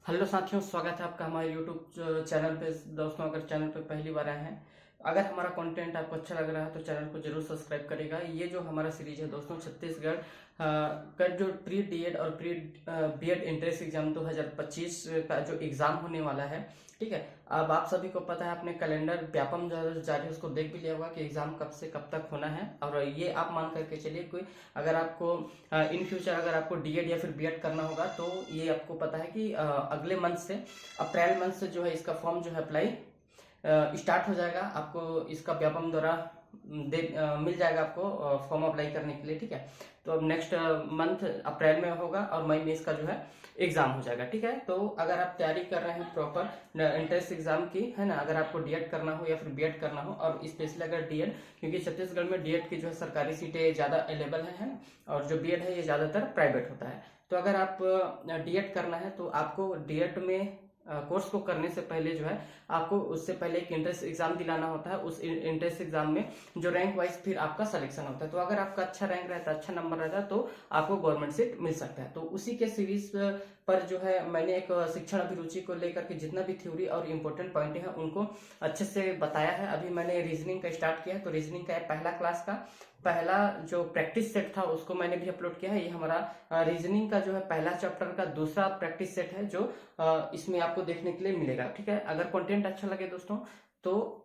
Hello साथियों, स्वागत है आपका हमारे यूट्यूब चैनल पे। दोस्तों, अगर चैनल पे पहली बार आए हैं, अगर हमारा कंटेंट आपको अच्छा लग रहा है तो चैनल को जरूर सब्सक्राइब करेगा। ये जो हमारा सीरीज है दोस्तों, छत्तीसगढ़ का जो प्री डीएड और प्री बीएड एंट्रेंस एग्जाम 2025 का जो एग्जाम होने वाला है, ठीक है। अब आप सभी को पता है, अपने कैलेंडर व्यापम जो जारी है उसको देख भी लिया होगा कि एग्जाम कब से कब तक होना है। और ये आप मान करके चलिए, कोई अगर आपको इन फ्यूचर अगर आपको डीएड या फिर बीएड करना होगा तो ये आपको पता है कि अगले मंथ से, अप्रैल मंथ से जो है इसका फॉर्म जो है अप्लाई स्टार्ट हो जाएगा। आपको इसका व्यापम द्वारा मिल जाएगा आपको फॉर्म अप्लाई करने के लिए, ठीक है। तो अब नेक्स्ट मंथ अप्रैल में होगा और मई में इसका जो है एग्जाम हो जाएगा, ठीक है। तो अगर आप तैयारी कर रहे हैं प्रॉपर एंट्रेंस एग्जाम की, है ना, अगर आपको डीएड करना हो या फिर बीएड करना हो, और स्पेशली अगर डीएड, क्योंकि छत्तीसगढ़ में डीएड की जो है सरकारी सीटें ज्यादा अवेलेबल है ना, और जो बीएड है ये ज्यादातर प्राइवेट होता है। तो अगर आप डीएड करना है तो आपको डीएड में कोर्स को करने से पहले जो है आपको उससे पहले एक एंट्रेंस एग्जाम दिलाना होता है। उस एंट्रेंस एग्जाम में जो रैंक वाइज फिर आपका सिलेक्शन होता है। तो अगर आपका अच्छा रैंक रहता है, अच्छा नंबर रहता है, तो आपको गवर्नमेंट सीट मिल सकता है। तो उसी के सीरीज पर जो है मैंने एक शिक्षण अभिरुचि को लेकर के जितना भी थ्योरी और इम्पोर्टेंट पॉइंट है उनको अच्छे से बताया है। अभी मैंने रीजनिंग का स्टार्ट किया है, तो रीजनिंग का पहला क्लास का पहला जो प्रैक्टिस सेट था उसको मैंने भी अपलोड किया है। ये हमारा रीजनिंग का जो है पहला चैप्टर का दूसरा प्रैक्टिस सेट है, जो इसमें आपको देखने के लिए मिलेगा, ठीक है। अगर कंटेंट अच्छा लगे दोस्तों तो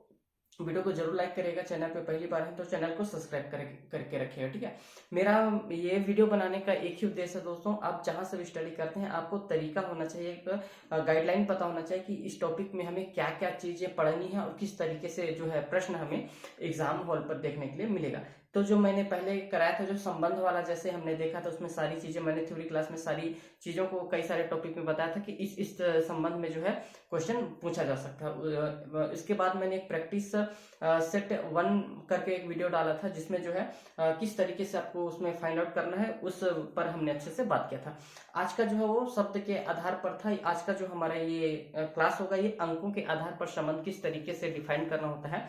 वीडियो को जरूर लाइक करेगा। चैनल पे पहली बार है तो चैनल को सब्सक्राइब करके रखिएगा, ठीक है। मेरा ये वीडियो बनाने का एक ही उद्देश्य है दोस्तों, आप जहां से भी स्टडी करते हैं आपको तरीका होना चाहिए, एक गाइडलाइन पता होना चाहिए कि इस टॉपिक में हमें क्या क्या चीजें पढ़नी है और किस तरीके से जो है प्रश्न हमें एग्जाम हॉल पर देखने के लिए मिलेगा। तो जो मैंने पहले कराया था, जो संबंध वाला जैसे हमने देखा था, उसमें सारी चीजें मैंने थ्योरी क्लास में सारी चीजों को कई सारे टॉपिक में बताया था कि इस संबंध में जो है क्वेश्चन पूछा जा सकता है। इसके बाद मैंने एक प्रैक्टिस सेट 1 करके एक वीडियो डाला था, जिसमें जो है किस तरीके से आपको उसमें फाइंड आउट करना है उस पर हमने अच्छे से बात किया था। आज का जो है वो शब्द के आधार पर था। आज का जो हमारा ये क्लास होगा, ये अंकों के आधार पर संबंध किस तरीके से डिफाइन करना होता है।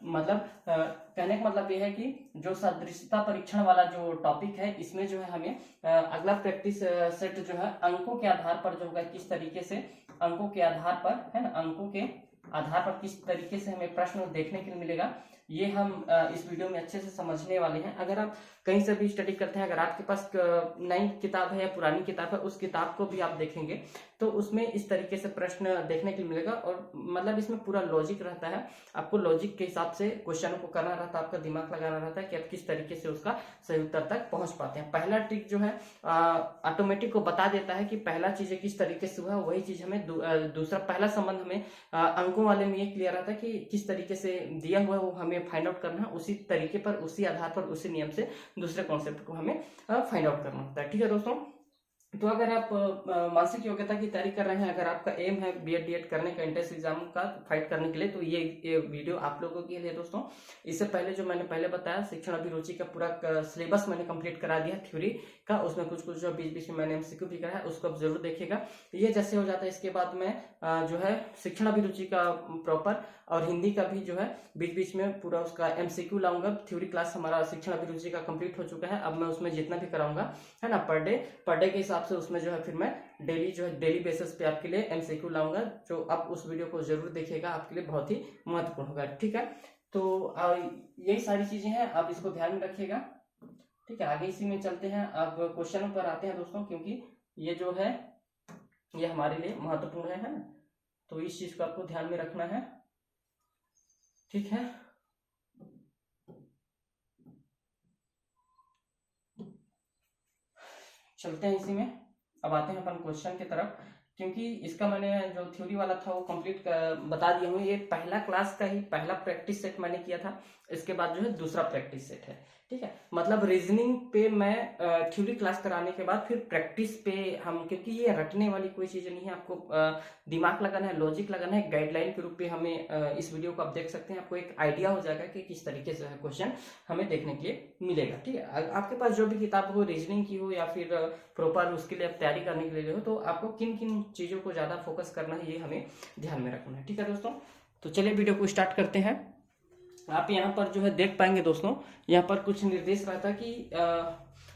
मतलब कहने का मतलब ये है कि जो सदृशता परीक्षण वाला जो टॉपिक है, इसमें जो है हमें अगला प्रैक्टिस सेट जो है अंकों के आधार पर जो होगा, किस तरीके से अंकों के आधार पर, है ना, अंकों के आधार पर किस तरीके से हमें प्रश्न देखने के लिए मिलेगा, ये हम इस वीडियो में अच्छे से समझने वाले हैं। अगर आप कहीं से भी स्टडी करते हैं, अगर आपके पास नई किताब है या पुरानी किताब है, उस किताब को भी आप देखेंगे तो उसमें इस तरीके से प्रश्न देखने के लिए मिलेगा। और मतलब इसमें पूरा लॉजिक रहता है, आपको लॉजिक के हिसाब से क्वेश्चन को करना रहता है, आपका दिमाग लगाना रहता है कि आप किस तरीके से उसका सही उत्तर तक पहुंच पाते हैं। पहला ट्रिक जो है ऑटोमेटिक को बता देता है कि पहला चीज किस तरीके से हुआ, वही चीज हमें दूसरा पहला संबंध हमें अंकों वाले में ये क्लियर रहता है कि किस तरीके से दिया हुआ है वो हमें फाइंड आउट करना है। उसी तरीके पर, उसी आधार पर, उसी नियम से दूसरे कॉन्सेप्ट को हमें फाइंड आउट करना होता है, ठीक है दोस्तों। तो अगर आप मानसिक योग्यता की तैयारी कर रहे हैं, अगर आपका एम है बीएड डीएड करने का, एंट्रेंस एग्जाम का फाइट करने के लिए, तो ये वीडियो आप लोगों के लिए दोस्तों। इससे पहले जो मैंने पहले बताया, शिक्षण अभिरुचि का पूरा सिलेबस मैंने कंप्लीट करा दिया थ्योरी का, उसमें कुछ कुछ जो बीच बीच में मैंने एमसीक्यू भी कराया, उसको आप जरूर देखिएगा। ये जैसे हो जाता है, इसके बाद में जो है शिक्षण अभिरुचि का प्रॉपर और हिंदी का भी जो है बीच बीच में पूरा उसका एमसीक्यू लाऊंगा। थ्योरी क्लास हमारा शिक्षण अभिरुचि का कंप्लीट हो चुका है। अब मैं उसमें जितना भी कराऊंगा, है ना, पर डे के हिसाब से उसमें जो है फिर मैं डेली जो है डेली बेसिस पे आपके लिए एमसीक्यू लाऊंगा, जो आप उस वीडियो को जरूर देखिएगा, आपके लिए बहुत ही महत्वपूर्ण होगा, ठीक है। तो यही सारी चीजें हैं, आप इसको ध्यान में रखिएगा, ठीक है। आगे इसी में चलते हैं, अब क्वेश्चन पर आते हैं दोस्तों, क्योंकि ये जो है ये हमारे लिए महत्वपूर्ण है ना, तो इस चीज को आपको ध्यान में रखना है, ठीक है। चलते हैं इसी में, अब आते हैं अपन क्वेश्चन की तरफ, क्योंकि इसका मैंने जो थ्योरी वाला था वो कंप्लीट बता दिया हूँ। ये पहला क्लास का ही पहला प्रैक्टिस सेट मैंने किया था, इसके बाद जो है दूसरा प्रैक्टिस सेट है, ठीक है। मतलब रीजनिंग पे मैं थ्योरी क्लास कराने के बाद फिर प्रैक्टिस पे हम, क्योंकि ये रटने वाली कोई चीज नहीं है, आपको दिमाग लगाना है, लॉजिक लगाना है। गाइडलाइन के रूप में हमें इस वीडियो को आप देख सकते हैं, आपको एक आइडिया हो जाएगा कि किस तरीके से क्वेश्चन हमें देखने के लिए मिलेगा, ठीक है। आपके पास जो भी किताब हो, रीजनिंग की हो या फिर प्रॉपर उसके लिए आप तैयारी करने के लिए हो, तो आपको किन किन चीजों को ज्यादा फोकस करना है ये हमें ध्यान में रखना है, ठीक है दोस्तों। तो चलिए वीडियो को स्टार्ट करते हैं। आप यहाँ पर जो है देख पाएंगे दोस्तों, यहाँ पर कुछ निर्देश रहता है कि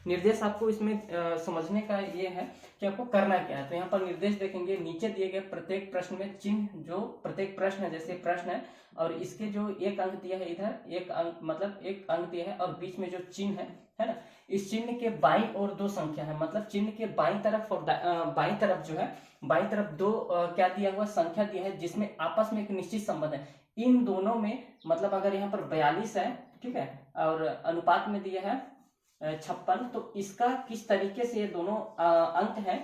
निर्देश आपको इसमें समझने का ये है कि आपको करना क्या है। तो यहाँ पर निर्देश देखेंगे, नीचे दिए गए प्रत्येक प्रश्न में चिन्ह, जो प्रत्येक प्रश्न है, जैसे प्रश्न है और इसके जो एक अंक दिया है, इधर एक अंक मतलब एक अंक दिया है और बीच में जो चिन्ह है ना, इस चिन्ह के बाईं ओर दो संख्या है, मतलब चिन्ह के बाईं तरफ और बाईं तरफ जो है, बाईं तरफ दो क्या दिया हुआ, संख्या दिया है जिसमें आपस में एक निश्चित संबंध है। इन दोनों में मतलब अगर यहाँ पर 42 है, ठीक है, और अनुपात में दिया है 56, तो इसका किस तरीके से ये दोनों अंक है,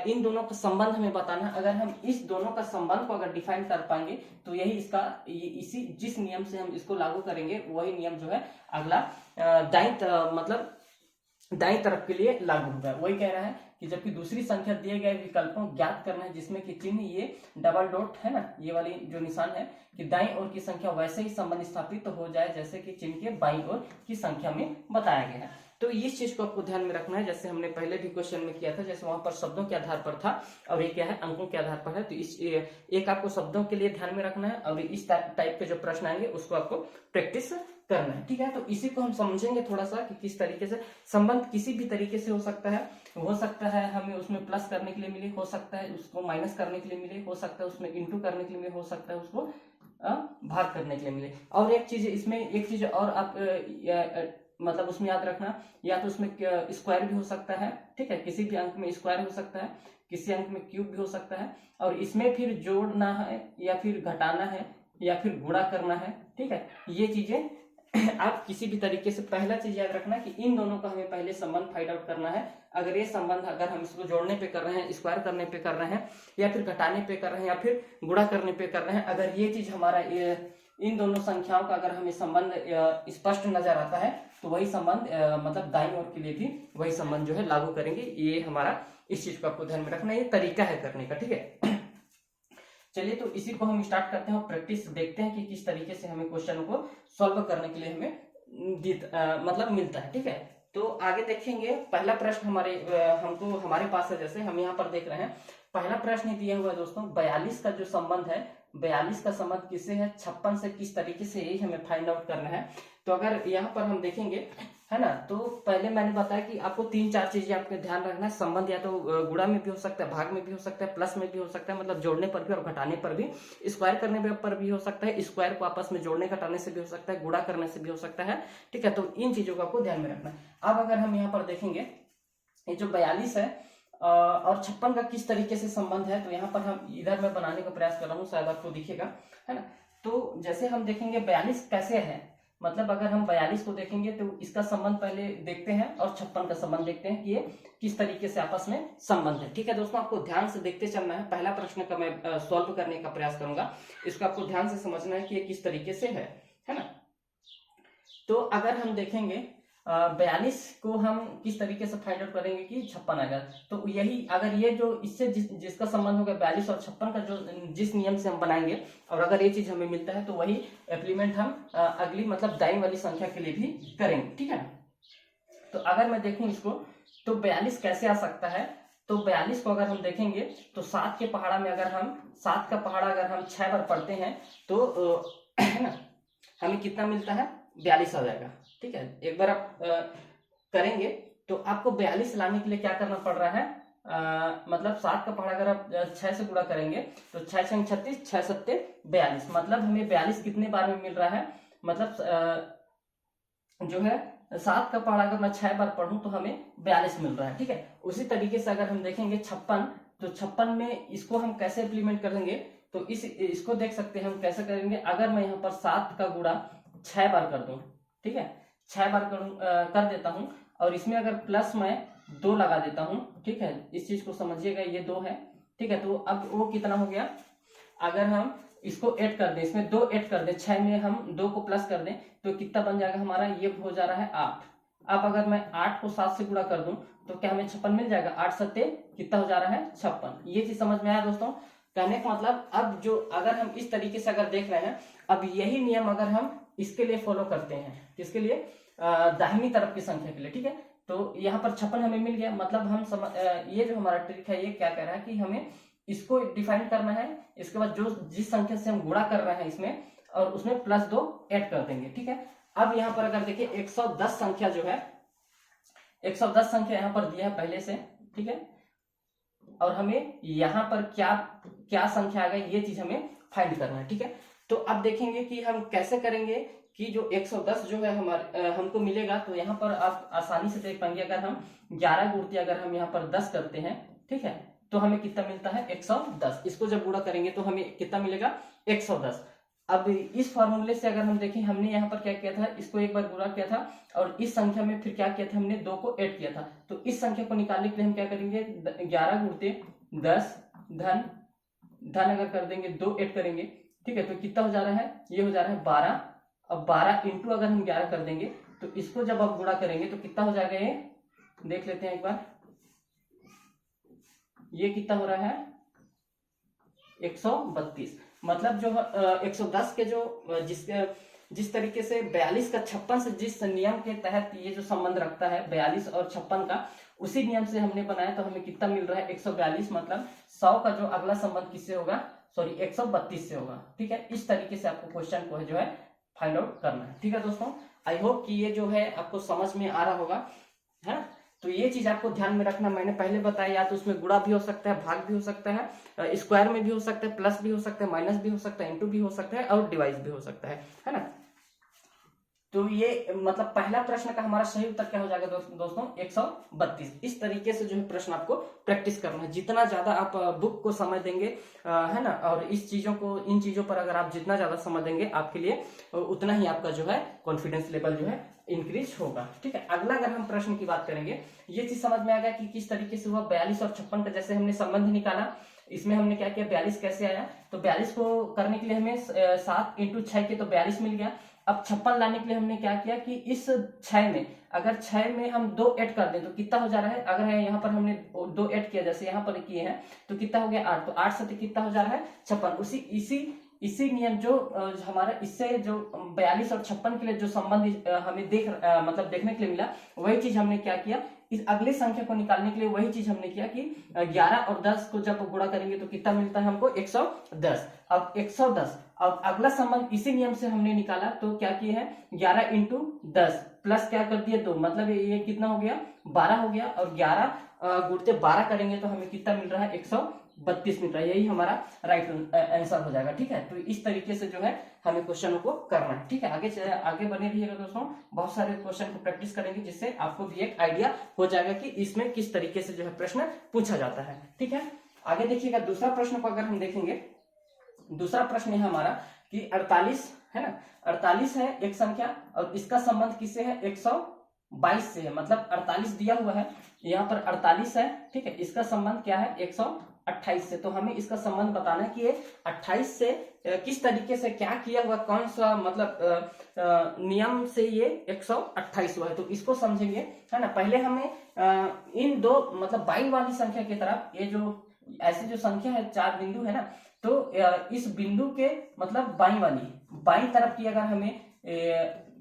इन दोनों का संबंध हमें बताना है। अगर हम इस दोनों का संबंध को अगर डिफाइन कर पाएंगे तो यही इसका इसी जिस नियम से हम इसको लागू करेंगे वही नियम जो है अगला मतलब दाईं तरफ के लिए लागू होगा। वही कह रहा है कि जबकि दूसरी संख्या दिए गए विकल्पों ज्ञात करना है जिसमें कि चिन्ह ये डबल डॉट है ना, ये वाली जो निशान है, कि दाईं ओर की संख्या वैसे ही संबंध स्थापित तो हो जाए जैसे कि चिन्ह के बाईं ओर की संख्या में बताया गया है। तो इस चीज को आपको ध्यान में रखना है, जैसे हमने पहले भी क्वेश्चन में किया था, जैसे वहां पर शब्दों के आधार पर था और ये क्या है, अंकों के आधार पर है। तो इस एक आपको शब्दों के लिए ध्यान में रखना है और इस टाइप के जो प्रश्न आएंगे उसको आपको प्रैक्टिस करना है, ठीक है। तो इसी को हम समझेंगे थोड़ा सा कि किस तरीके से संबंध किसी भी तरीके से हो सकता है हमें उसमें प्लस करने के लिए मिले, हो सकता है उसको माइनस करने के लिए मिले, हो सकता है उसमें इंटू करने के लिए मिले, हो सकता है उसको भाग करने के लिए मिले। और एक चीज इसमें, एक चीज और आप मतलब उसमें याद रखना, या तो उसमें स्क्वायर भी हो सकता है, ठीक है, किसी भी अंक में स्क्वायर हो सकता है, किसी अंक में क्यूब भी हो सकता है, और इसमें फिर जोड़ना है या फिर घटाना है या फिर गुणा करना है, ठीक है। ये चीजें आप किसी भी तरीके से, पहला चीज याद रखना कि इन दोनों का हमें पहले संबंध फाइंड आउट करना है। अगर ये संबंध, अगर हम इसको जोड़ने पे कर रहे हैं, स्क्वायर करने पे कर रहे हैं, या फिर घटाने पे कर रहे हैं, या फिर गुणा करने पे कर रहे हैं, अगर ये चीज हमारा इन दोनों संख्याओं का अगर हमें संबंध स्पष्ट नजर आता है तो वही संबंध मतलब दाईं ओर के लिए भी वही संबंध जो है लागू करेंगे। ये हमारा, इस चीज को आपको ध्यान में रखना, ये तरीका है करने का, ठीक है। चलिए तो इसी को हम स्टार्ट करते हैं और प्रैक्टिस देखते हैं कि किस तरीके से हमें क्वेश्चन को सॉल्व करने के लिए हमें मतलब मिलता है, ठीक है। तो आगे देखेंगे, पहला प्रश्न हमारे पास है, जैसे हम यहाँ पर देख रहे हैं, पहला प्रश्न दिया हुआ है दोस्तों, 42 का जो संबंध है, 42 का संबंध किससे है, 56 से किस तरीके से, यही हमें फाइंड आउट करना है। तो अगर यहाँ पर हम देखेंगे, है ना, तो पहले मैंने बताया कि आपको 3-4 चीजें आपको ध्यान रखना है। संबंध या तो गुणा में भी हो सकता है, भाग में भी हो सकता है, प्लस में भी हो सकता है, मतलब जोड़ने पर भी और घटाने पर भी, स्क्वायर करने पर भी हो सकता है, स्क्वायर को आपस में जोड़ने घटाने से भी हो सकता है, गुणा करने से भी हो सकता है, ठीक है। तो इन चीजों को आपको ध्यान में रखना है। अब अगर हम यहाँ पर देखेंगे, ये जो 42 है और 56 का किस तरीके से संबंध है, तो यहाँ पर हम इधर मैं बनाने का प्रयास कर रहा हूँ, शायद आपको दिखेगा, है ना। तो जैसे हम देखेंगे 42 कैसे है, मतलब अगर हम 42 को देखेंगे तो इसका संबंध पहले देखते हैं और 56 का संबंध देखते हैं कि ये किस तरीके से आपस में संबंध है, ठीक है। दोस्तों आपको ध्यान से देखते चलना है, पहला प्रश्न का मैं सॉल्व करने का प्रयास करूंगा, इसको आपको ध्यान से समझना है कि ये किस तरीके से है ना। तो अगर हम देखेंगे 42 को हम किस तरीके से फाइंड आउट करेंगे कि 56 आएगा, तो यही अगर ये जो इससे जिसका संबंध होगा 42 और 56 का, जो जिस नियम से हम बनाएंगे और अगर ये चीज हमें मिलता है तो वही इम्प्लीमेंट हम अगली मतलब दाईं वाली संख्या के लिए भी करेंगे, ठीक है। तो अगर मैं देखूं इसको, तो 42 कैसे आ सकता है, तो 42 को अगर हम देखेंगे तो 7 के पहाड़ा में अगर हम 7 का पहाड़ा अगर हम 6 बार पढ़ते हैं तो है ना, हमें कितना मिलता है, 42 आ जाएगा, ठीक है। एक बार आप करेंगे तो आपको 42 लाने के लिए क्या करना पड़ रहा है, मतलब 7 का पहाड़ा अगर आप 6 से गुणा करेंगे तो 6 6 36, 6 7 42, मतलब हमें 42 कितने बार में मिल रहा है, मतलब जो है 7 का पहाड़ा अगर मैं 6 बार पढ़ूं तो हमें 42 मिल रहा है, ठीक है। उसी तरीके से अगर हम देखेंगे 56, तो 56 में इसको हम कैसे इम्प्लीमेंट करेंगे, तो इसको देख सकते हैं हम कैसे करेंगे। अगर मैं यहाँ पर 7 का गुणा 6 बार कर दूं, ठीक है, 6 बार कर देता हूं और इसमें अगर प्लस मैं 2 लगा देता हूं, ठीक है, इस चीज को समझिएगा, ये 2 है, ठीक है। तो अब वो कितना हो गया, अगर हम इसको ऐड कर दें, इसमें 2 ऐड कर दें, 6 में हम 2 को प्लस कर दें तो कितना बन जाएगा हमारा, ये हो जा रहा है 8। अब अगर मैं 8 को 7 से गुणा कर दूं तो क्या हमें 56 मिल जाएगा, 8 7 कितना हो जा रहा है, 56। ये चीज समझ में आया दोस्तों, कहने का मतलब अब जो अगर हम इस तरीके से अगर देख रहे हैं, अब यही नियम अगर हम इसके लिए फॉलो करते हैं, किसके लिए, दाहिनी तरफ की संख्या के लिए, ठीक है। तो यहाँ पर 56 हमें मिल गया, मतलब हम ये जो हमारा ट्रिक है ये क्या कह रहा है कि हमें इसको डिफाइन करना है, इसके बाद जो जिस संख्या से हम गुणा कर रहे हैं इसमें और उसमें +2 ऐड कर देंगे। ठीक है, अब यहाँ पर अगर देखिए 110 संख्या जो है, 110 संख्या यहाँ पर दिया है पहले से। ठीक है, और हमें यहाँ पर क्या क्या संख्या आ गई ये चीज हमें फाइंड करना है। ठीक है, तो अब देखेंगे कि हम कैसे करेंगे कि जो 110 जो है हमारे हमको मिलेगा, तो यहाँ पर आप आसानी से देख पाएंगे। अगर हम 11 गुणती अगर हम यहाँ पर 10 करते हैं, ठीक है, तो हमें कितना मिलता है 110। इसको जब गुणा करेंगे तो हमें कितना मिलेगा 110। अब इस फॉर्मूले से अगर हम देखें, हमने यहाँ पर क्या किया था, इसको एक बार गुणा किया था और इस संख्या में फिर क्या किया था, हमने 2 को ऐड किया था। तो इस संख्या को निकालने के लिए हम क्या करेंगे, 11 गुणते 10 धन धन अगर कर देंगे 2 ऐड करेंगे। ठीक है, तो कितना हो जा रहा है, ये हो जा रहा है 12। अब 12 इंटू अगर हम 11 कर देंगे तो इसको जब आप गुणा करेंगे तो कितना हो जाएगा, ये देख लेते हैं एक बार। ये कितना हो रहा है 132। मतलब जो 110 के जो जिस तरीके से 42 का 56 से जिस नियम के तहत ये जो संबंध रखता है 42 और 56 का, उसी नियम से हमने बनाया। तो हमें कितना मिल रहा है 142। मतलब 100 का जो अगला संबंध किससे होगा, सॉरी 132 से होगा। ठीक है, इस तरीके से आपको क्वेश्चन को जो है फाइंड आउट करना है। ठीक है दोस्तों, आई होप कि ये जो है आपको समझ में आ रहा होगा, है। तो ये चीज आपको ध्यान में रखना, मैंने पहले बताया, या तो उसमें गुणा भी हो सकता है, भाग भी हो सकता है, स्क्वायर में भी हो सकता है, प्लस भी हो सकता है, माइनस भी हो सकता है, इंटू भी हो सकता है और डिवाइड भी हो सकता है ना। तो ये मतलब पहला प्रश्न का हमारा सही उत्तर क्या हो जाएगा दोस्तों 132। इस तरीके से जो है प्रश्न आपको प्रैक्टिस करना है। जितना ज्यादा आप बुक को समय देंगे, है ना, और इस चीजों को, इन चीजों पर अगर आप जितना ज्यादा समय देंगे आपके लिए उतना ही आपका जो है कॉन्फिडेंस लेवल जो है इंक्रीज होगा। ठीक है, अगला अगर हम प्रश्न की बात करेंगे, ये चीज समझ में आ गया कि किस तरीके से हुआ 42 और 56 का जैसे हमने संबंध निकाला। इसमें हमने क्या किया, 42 कैसे आया, तो 42 को करने के लिए हमें 7 इंटू 6 के तो 42 मिल गया। अब 56 लाने के लिए हमने क्या किया कि इस 6 में, अगर 6 में हम 2 ऐड कर दें तो कितना हो जा रहा है, अगर यहाँ पर हमने 2 ऐड किया जैसे यहाँ पर किए हैं तो कितना हो गया 8। तो 8 से कितना हो जा रहा है 56। इसी नियम जो हमारा इससे जो 42 और 56 के लिए जो संबंध हमें मतलब देखने के लिए मिला, वही चीज हमने क्या किया, इस अगली संख्या को निकालने के लिए वही चीज हमने किया कि 11 और 10 को जब गुणा करेंगे तो कितना मिलता है हमको 110। अब 110, अब अगला संबंध इसी नियम से हमने निकाला, तो क्या किए हैं 11 इंटू 10 प्लस क्या कर दिए 2, मतलब ये कितना हो गया 12 हो गया। और 11 गुणते 12 करेंगे तो हमें कितना मिल रहा है 132 मिल रहा है। यही हमारा राइट आंसर हो जाएगा। ठीक है, तो इस तरीके से जो है हमें क्वेश्चनों को करना है। ठीक है, आगे बने रहिएगा दोस्तों, बहुत सारे क्वेश्चन को प्रैक्टिस करेंगे जिससे आपको भी एक आइडिया हो जाएगा कि इसमें किस तरीके से जो है प्रश्न पूछा जाता है। ठीक है, आगे देखिएगा दूसरा प्रश्न को अगर हम देखेंगे, दूसरा प्रश्न है हमारा कि 48 है ना, 48 है एक संख्या और इसका संबंध किससे है 122 से है। मतलब 48 दिया हुआ है, यहाँ पर 48 है। ठीक है, इसका संबंध क्या है 128 से। तो हमें इसका संबंध बताना है कि ये 28 से किस तरीके से क्या किया हुआ, कौन सा मतलब नियम से ये 128 हुआ है, तो इसको समझेंगे, है ना। पहले हमें इन दो मतलब बाई वाली संख्या की तरफ, ये जो ऐसी जो संख्या है 4 बिंदु है ना, तो इस बिंदु के मतलब बाई तरफ की अगर हमें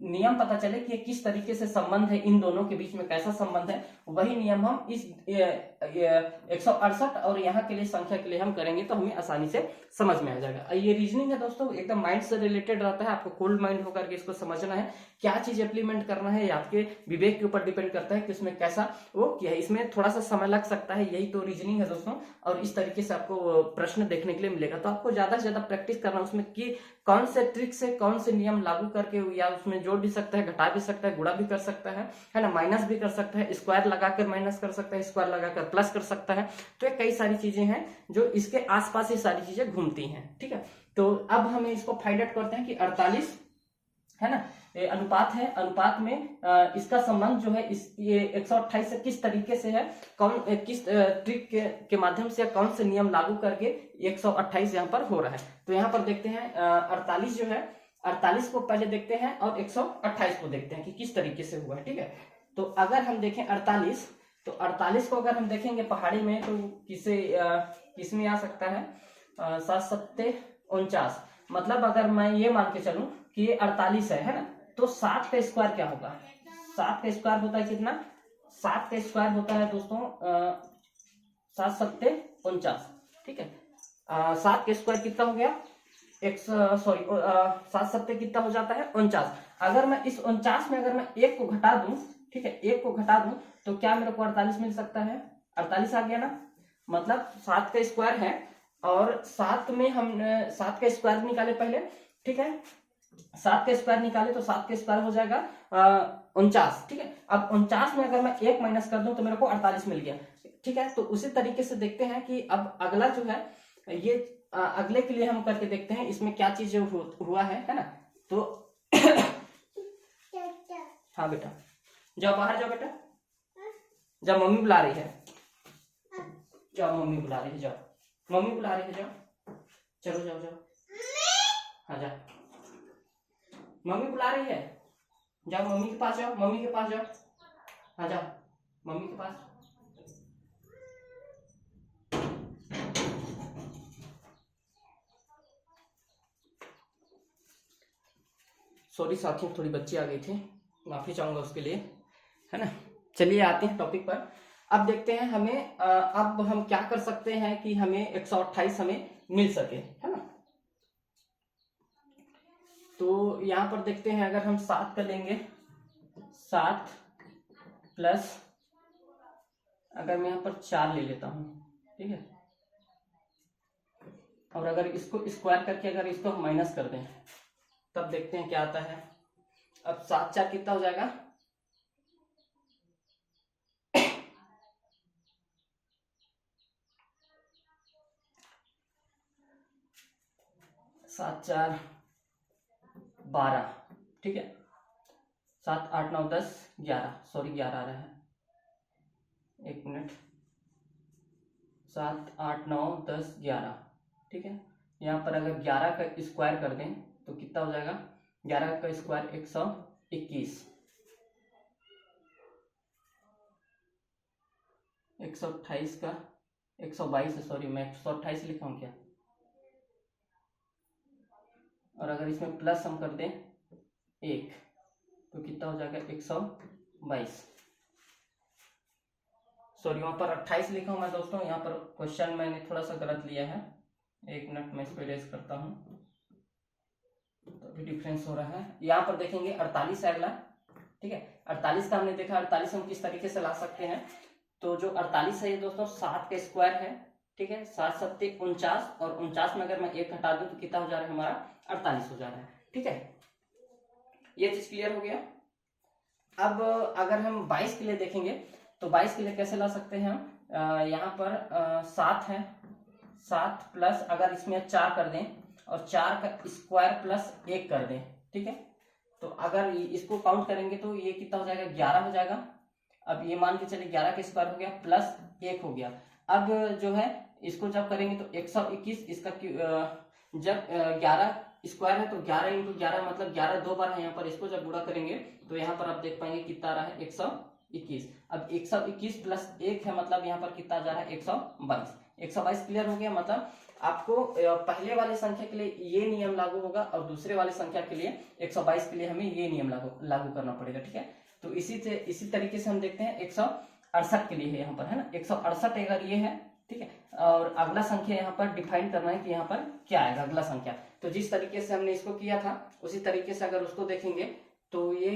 नियम पता चले कि ये किस तरीके से संबंध है, इन दोनों के बीच में कैसा संबंध है, वही नियम हम इस 168 और यहाँ के लिए संख्या के लिए हम करेंगे तो हमें आसानी से समझ में आ जाएगा। ये रीजनिंग है दोस्तों, एकदम माइंड से रिलेटेड रहता है। आपको कोल्ड माइंड होकर के इसको समझना है, क्या चीज इंप्लीमेंट करना है, आपके विवेक के ऊपर डिपेंड करता है कि उसमें कैसा वो किया है। इसमें थोड़ा सा समय लग सकता है, यही तो रीजनिंग है दोस्तों। और इस तरीके से आपको प्रश्न देखने के लिए मिलेगा, तो आपको ज्यादा से ज्यादा प्रैक्टिस करना उसमें कि कौन से ट्रिक से कौन से नियम लागू करके, या उसमें जोड़ भी सकता है, घटा भी सकता है, गुणा भी कर सकता है ना, माइनस भी कर सकता है, स्क्वायर लगाकर माइनस कर सकता है, स्क्वायर लगाकर प्लस कर सकता है। तो ये कई सारी चीजें हैं जो इसके आसपास ही सारी चीजें घूमती हैं। ठीक है, तो अब हमें इसको फाइंड आउट करते हैं कि 48 है ना, ये अनुपात है, अनुपात में इसका संबंध जो है ये 128 से किस तरीके से है, कौन किस ट्रिक के माध्यम से, कौन से नियम लागू करके 128 यहाँ पर हो रहा है। तो यहाँ पर देखते हैं 48 जो है, 48 को पहले देखते हैं और 128 को देखते हैं कि किस तरीके से हुआ है। ठीक है, तो अगर हम देखें 48, तो 48 को अगर हम देखेंगे पहाड़ी में तो किसमें आ सकता है 7 7 49। मतलब अगर मैं ये मान के चलूं कि ये 48 है ना, तो 7 का स्क्वायर क्या होगा, 7 का स्क्वायर होता है कितना, 7 का स्क्वायर होता है दोस्तों 7 7 49। ठीक है, 7 का स्क्वायर कितना हो गया एक सॉरी 7 सत्ते कितना हो जाता है 49। अगर मैं इस 49 में अगर मैं एक को घटा दूं, ठीक है, एक को घटा दूं तो क्या मेरे को 48 मिल सकता है, 48 आ गया ना। मतलब 7 का स्क्वायर है और 7 में हम 7 का स्क्वायर निकाले पहले, ठीक है, 7 का स्क्वायर निकाले तो 7 का स्क्वायर हो जाएगा 49, ठीक है। अब 49 में अगर मैं एक माइनस कर दूं तो मेरे को 48 मिल गया, ठीक है। तो उसी तरीके से देखते हैं कि अब अगला जो है ये अगले के लिए हम करके देखते हैं इसमें क्या चीज हुआ है ना। तो हाँ बेटा, जाओ बाहर जाओ बेटा, जाओ मम्मी बुला रही है, जाओ मम्मी बुला रही है, जाओ मम्मी बुला रही है, जाओ चलो जाओ जाओ, हाँ जाओ मम्मी बुला रही है, जाओ मम्मी के पास जाओ, मम्मी के पास जाओ, हाँ जाओ मम्मी के पास। सॉरी साथियों, थोड़ी बच्ची आ गई थी, माफी चाहूंगा उसके लिए, है ना। चलिए आते हैं टॉपिक पर। अब देखते हैं हमें अब हम क्या कर सकते हैं कि हमें 128 हमें मिल सके, है ना। तो यहां पर देखते हैं अगर हम 7 कर लेंगे, 7 प्लस अगर मैं यहां पर 4 ले लेता हूं, ठीक है, और अगर इसको स्क्वायर करके अगर इसको हम माइनस कर दें तब देखते हैं क्या आता है। अब 7 4 कितना हो जाएगा, 7 4 12, ठीक है, 7 8 9 10 11, सॉरी 11 आ रहा है, एक मिनट, 7 8 9 10 11, ठीक है। यहाँ पर अगर 11 का स्क्वायर कर दें तो कितना हो जाएगा, 11 का स्क्वायर 121, 128 का 122, सॉरी मैं 128 लिखा हूं क्या, और अगर इसमें प्लस हम कर दें 1 तो कितना हो जाएगा 122, सॉरी वहां पर 28 लिखा हूं मैं दोस्तों, यहाँ पर क्वेश्चन मैंने थोड़ा सा गलत लिया है, एक मिनट मैं इसको इरेज करता हूं, तो अभी डिफरेंस हो रहा है। यहाँ पर देखेंगे 48 है अगला, ठीक है, 48 का हमने देखा, 48 हम किस तरीके से ला सकते हैं। तो जो 48 है ये दोस्तों 7 का स्क्वायर है, ठीक है, 7 सत्ते 49, और 49 में अगर मैं एक हटा दूं तो कितना हो जा रहा है हमारा 48 हो जा रहा है, ठीक है। ये चीज क्लियर हो गया। अब अगर हम 22 के लिए देखेंगे तो 22 के लिए कैसे ला सकते हैं हम, यहाँ पर 7 है, 7 प्लस अगर इसमें 4 कर दें और 4 का स्क्वायर प्लस 1 कर दें, ठीक है, तो अगर इसको काउंट करेंगे तो ये कितना हो जाएगा 11 हो जाएगा। अब ये मान के चलिए 11 का स्क्वायर हो गया प्लस 1 हो गया। अब जो है इसको जब करेंगे तो 121, इसका जब 11 स्क्वायर है तो 11 इंटू 11 मतलब 11 दो बार है यहाँ पर, इसको जब गुणा करेंगे तो यहाँ पर आप देख पाएंगे कितना आ रहा है 121। अब 121 प्लस 1 है मतलब यहाँ पर कितना जा रहा है 122। 122 क्लियर हो गया। मतलब आपको पहले वाले संख्या के लिए ये नियम लागू होगा और दूसरे वाले संख्या के लिए 122 के लिए हमें ये नियम लागू करना पड़ेगा, ठीक है। तो इसी तरीके से हम देखते हैं 168 के लिए है यहाँ पर, है ना, 168 अगर ये है, ठीक है, और अगला संख्या यहाँ पर डिफाइन करना है कि यहाँ पर क्या आएगा अगला संख्या। तो जिस तरीके से हमने इसको किया था उसी तरीके से अगर उसको देखेंगे तो ये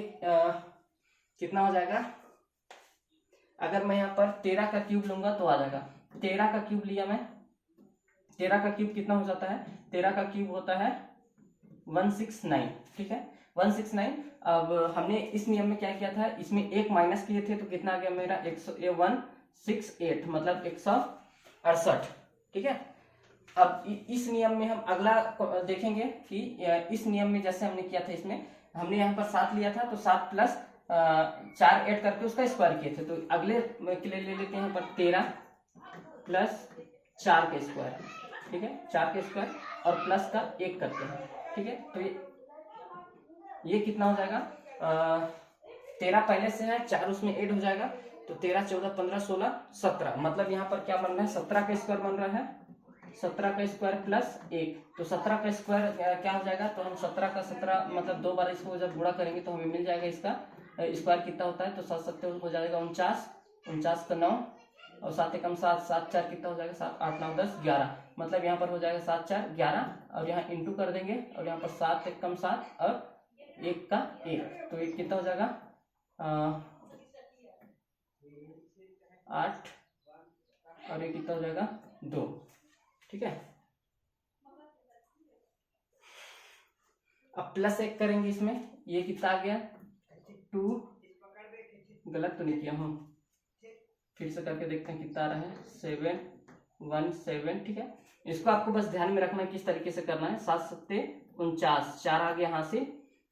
कितना हो जाएगा, अगर मैं यहाँ पर 13 का क्यूब लूंगा तो आ जाएगा, 13 का क्यूब लिया मैं, 13 का क्यूब कितना हो जाता है, 13 का क्यूब होता है 169, ठीक है, 169। अब हमने इस नियम में क्या किया था, इसमें एक माइनस किए थे तो कितना आ गया मेरा 168 मतलब 168, ठीक है। अब इस नियम में हम अगला देखेंगे कि इस नियम में जैसे हमने किया था, इसमें हमने यहाँ पर 7 लिया था तो 7 प्लस 4 ऐड करके उसका स्क्वायर किए थे, तो अगले के लिए ले लेते हैं यहाँ पर 13 प्लस 4 का स्क्वायर, ठीक है, 4 का स्क्वायर और प्लस का 1 करते हैं, ठीक है। तो ये कितना हो जाएगा, 13 पहले से है, 4 उसमें ऐड हो जाएगा, तो 13 14 15 16 17, मतलब यहाँ पर क्या बन रहा है 17 का स्क्वायर बन रहा है, 17 का स्क्वायर प्लस 1, तो 17 का स्क्वायर क्या हो जाएगा, तो हम 17 का 17 मतलब दो बार इसको जब गुणा करेंगे तो हमें मिल जाएगा इसका स्क्वायर कितना होता है, तो 7 7 हो जाएगा 49, 49 का 9 और 7 एकम 7, 7 4 कितना हो जाएगा 7 8 9 10 11, मतलब यहाँ पर हो जाएगा 7 4 11 और यहाँ इंटू कर देंगे और यहाँ पर 7 एक कम 7 और 1 का 1, तो 1 कितना हो जाएगा 8 और ये कितना हो जाएगा 2। ठीक है, अब प्लस 1 करेंगे इसमें, ये कितना आ गया 2, गलत तो नहीं किया हम, फिर से करके देखते हैं कितना आ रहा है 7 1 7। ठीक है, इसको आपको बस ध्यान में रखना है किस तरीके से करना है। 7 7 49, 4 आ गया यहाँ से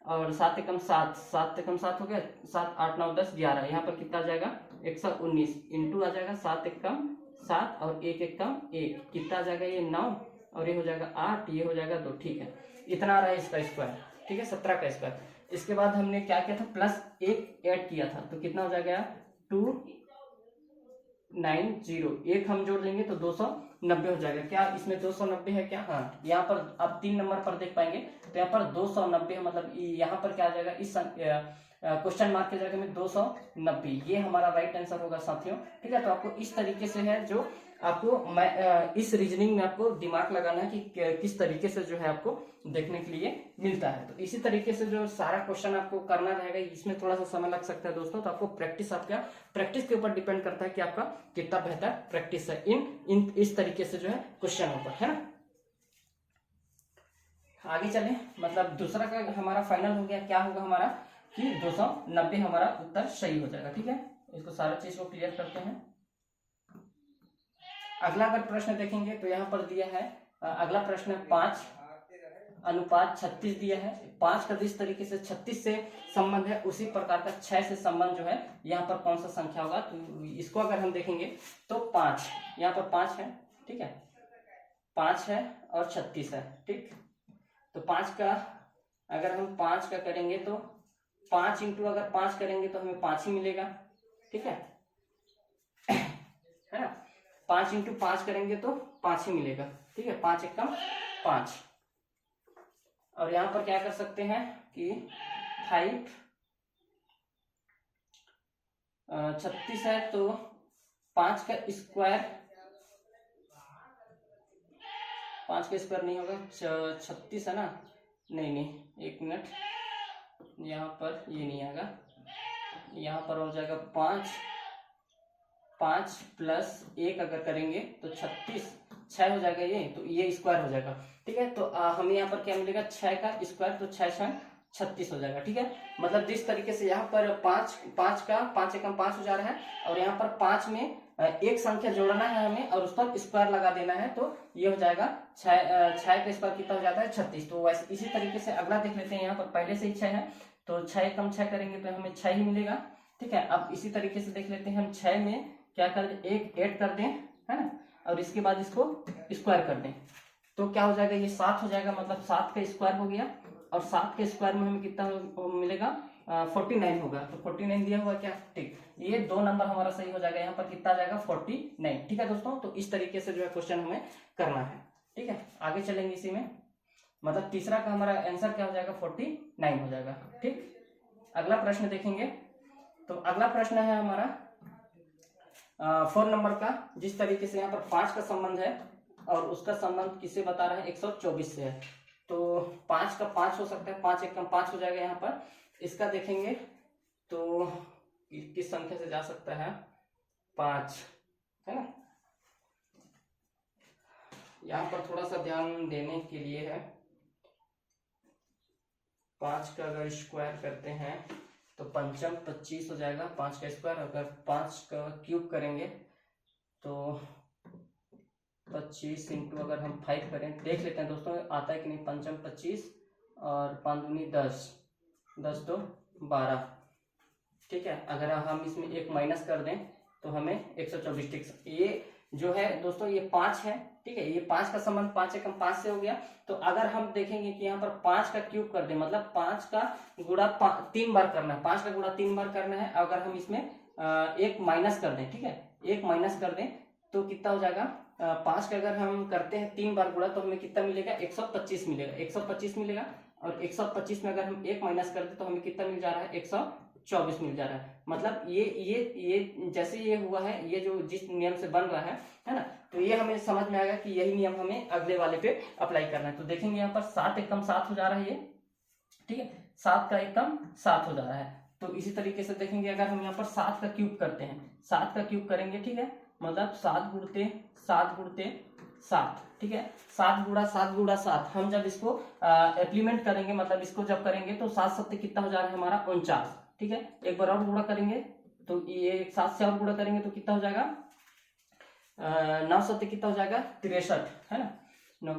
और 7 एकम 7, 7 एकम 7 हो गया, 7 8 9 10 11, यहाँ पर कितना आ जाएगा 119 इंटू आ जाएगा 7 एकम 7 और 1 एकम 1, कितना आ जाएगा ये 9 और ये हो जाएगा 8, ये हो जाएगा 2। ठीक है, इतना आ रहा है इसका स्क्वायर। ठीक है, 17 का स्क्वायर। इसके बाद हमने क्या किया था, प्लस 1 ऐड किया था, तो कितना हो जाएगा 290, एक हम जोड़ देंगे तो 290 हो जाएगा। क्या इसमें 290 है क्या? हाँ, यहाँ पर आप 3 नंबर पर देख पाएंगे तो यहाँ पर 290 है, मतलब यहाँ पर क्या आ जाएगा, इस क्वेश्चन मार्क की जगह में 290, ये हमारा राइट आंसर होगा साथियों। ठीक है, तो आपको इस तरीके से है जो आपको मैं इस रीजनिंग में आपको दिमाग लगाना है कि किस तरीके से जो है आपको देखने के लिए मिलता है। तो इसी तरीके से जो सारा क्वेश्चन आपको करना रहेगा, इसमें थोड़ा सा समय लग सकता है दोस्तों, तो आपको प्रैक्टिस के ऊपर डिपेंड करता है कि आपका कितना बेहतर प्रैक्टिस है इन इस तरीके से जो है क्वेश्चन ऊपर, है ना। आगे चले, मतलब दूसरा का हमारा फाइनल हो गया, क्या होगा हमारा कि 290 हमारा उत्तर सही हो जाएगा। ठीक है, इसको सारा चीज को क्लियर करते हैं। अगला अगर प्रश्न देखेंगे तो यहाँ पर दिया है, अगला प्रश्न 5 अनुपात 36 दिया है। 5 का जिस तरीके से 36 से संबंध है, उसी प्रकार का 6 से संबंध जो है यहाँ पर कौन सा संख्या होगा, तो इसको अगर हम देखेंगे तो 5, यहाँ पर 5 है। ठीक है, 5 है और 36 है। ठीक, तो 5 का अगर हम 5 का करेंगे तो 5 इंटू अगर 5 करेंगे तो हमें 5 ही मिलेगा। ठीक है ना, 5 इंटू 5 करेंगे तो 5 ही मिलेगा। ठीक है, 5 एक कम 5, और यहां पर क्या कर सकते हैं कि 5 36 है तो 5 का स्क्वायर, 5 का स्क्वायर नहीं होगा, 36 है ना, नहीं, एक मिनट, यहाँ पर ये नहीं आएगा, यहाँ पर हो जाएगा 5 प्लस 1 अगर करेंगे तो 36, 6 हो जाएगा ये, तो ये स्क्वायर हो जाएगा। ठीक है, तो हमें यहाँ पर क्या मिलेगा, 6 का स्क्वायर, तो 6 6 36 हो जाएगा। ठीक है, मतलब जिस तरीके से यहाँ पर 5 का 5 एकम 5 हो जा रहा है और यहाँ पर 5 में एक संख्या जोड़ना है हमें और उस पर स्क्वायर लगा देना है, तो ये हो जाएगा 6 का स्क्वायर कितना हो जाता है 36। तो वैसे इसी तरीके से अगला देख लेते हैं, यहाँ पर पहले से ही 6 है तो 6 एकम 6 करेंगे तो हमें 6 ही मिलेगा। ठीक है, अब इसी तरीके से देख लेते हैं हम 6 में क्या कर दें, 1 ऐड कर दें, है ना, और इसके बाद इसको स्क्वायर कर दें तो क्या हो जाएगा, ये 7 हो जाएगा, मतलब 7 का स्क्वायर हो गया, और 7 के स्क्वायर में हमें कितना मिलेगा 49 होगा, तो 49 दिया हुआ क्या। ठीक, ये 2 नंबर हमारा सही हो जाएगा, यहाँ पर कितना आ जाएगा 49। ठीक है दोस्तों, तो इस तरीके से जो है क्वेश्चन हमें करना है। ठीक है, आगे चलेंगे इसी में, मतलब तीसरा का हमारा आंसर क्या हो जाएगा 49 हो जाएगा। ठीक, अगला प्रश्न देखेंगे, तो अगला प्रश्न है हमारा 4 नंबर का, जिस तरीके से यहाँ पर 5 का संबंध है और उसका संबंध किससे बता रहा है, 124 से है, तो 5 का 5 हो सकता है, 5 एकम 5 हो जाएगा। यहाँ पर इसका देखेंगे तो किस संख्या से जा सकता है, 5, है ना। यहाँ पर थोड़ा सा ध्यान देने के लिए है, 5 का अगर स्क्वायर करते हैं तो 5 25 हो जाएगा, 5 का स्क्वायर, अगर 5 का क्यूब करेंगे तो 25 इंटू अगर हम 5 करें, देख लेते हैं दोस्तों आता है कि नहीं, 5 25 और 5 दूनी 10, 10 तो 12। ठीक है, अगर हम इसमें 1 माइनस कर दें तो हमें 124। ठीक, ये जो है दोस्तों ये 5 है। ठीक है, ये 5 का संबंध 5 एकम 5 से हो गया, तो अगर हम देखेंगे कि यहाँ पर 5 का क्यूब कर दें, मतलब 5 का गुणा 3 बार करना है, 5 का गुणा 3 बार करना है, अगर हम इसमें 1 माइनस कर दें, ठीक है, 1 माइनस कर दें तो कितना हो जाएगा, 5 का अगर हम करते हैं 3 बार गुणा तो हमें कितना मिलेगा, 125 मिलेगा, 125 मिलेगा, और 125 में अगर हम 1 माइनस कर दें तो हमें कितना मिल जा रहा है, 24 मिल जा रहा है। मतलब ये जैसे ये हुआ है, ये जो जिस नियम से बन रहा है ना, तो ये हमें समझ में आएगा कि यही नियम हमें अगले वाले पे अप्लाई करना है। तो देखेंगे यहाँ पर 7 एकम 7 हो जा रहा है ये, ठीक है, 7 का एकम 7 हो जा रहा है। तो इसी तरीके से देखेंगे अगर हम यहाँ पर 7 का क्यूब करते हैं, 7 का क्यूब करेंगे, ठीक है, मतलब 7 गुणते 7 गुणते 7, ठीक है, 7 गुणा 7 गुणा 7। हम जब इसको एप्लीमेंट करेंगे, मतलब इसको जब करेंगे तो 7 7 कितना हो जा रहा है हमारा 49, ठीक है। एक बार और गुणा करेंगे तो ये 7 से और गुणा करेंगे तो कितना हो जाएगा 9 7 कितना हो जाएगा 63, है ना, 9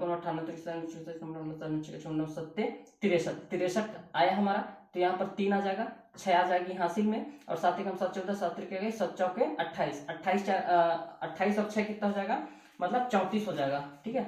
63 आया हमारा। तो यहाँ पर 3 आ जाएगा, 6 आ जाएगी हासिल में, और 7 एकम 7 14 7 गए 7 चौके 28 28 और 6 कितना हो जाएगा, मतलब 34 हो जाएगा, ठीक है,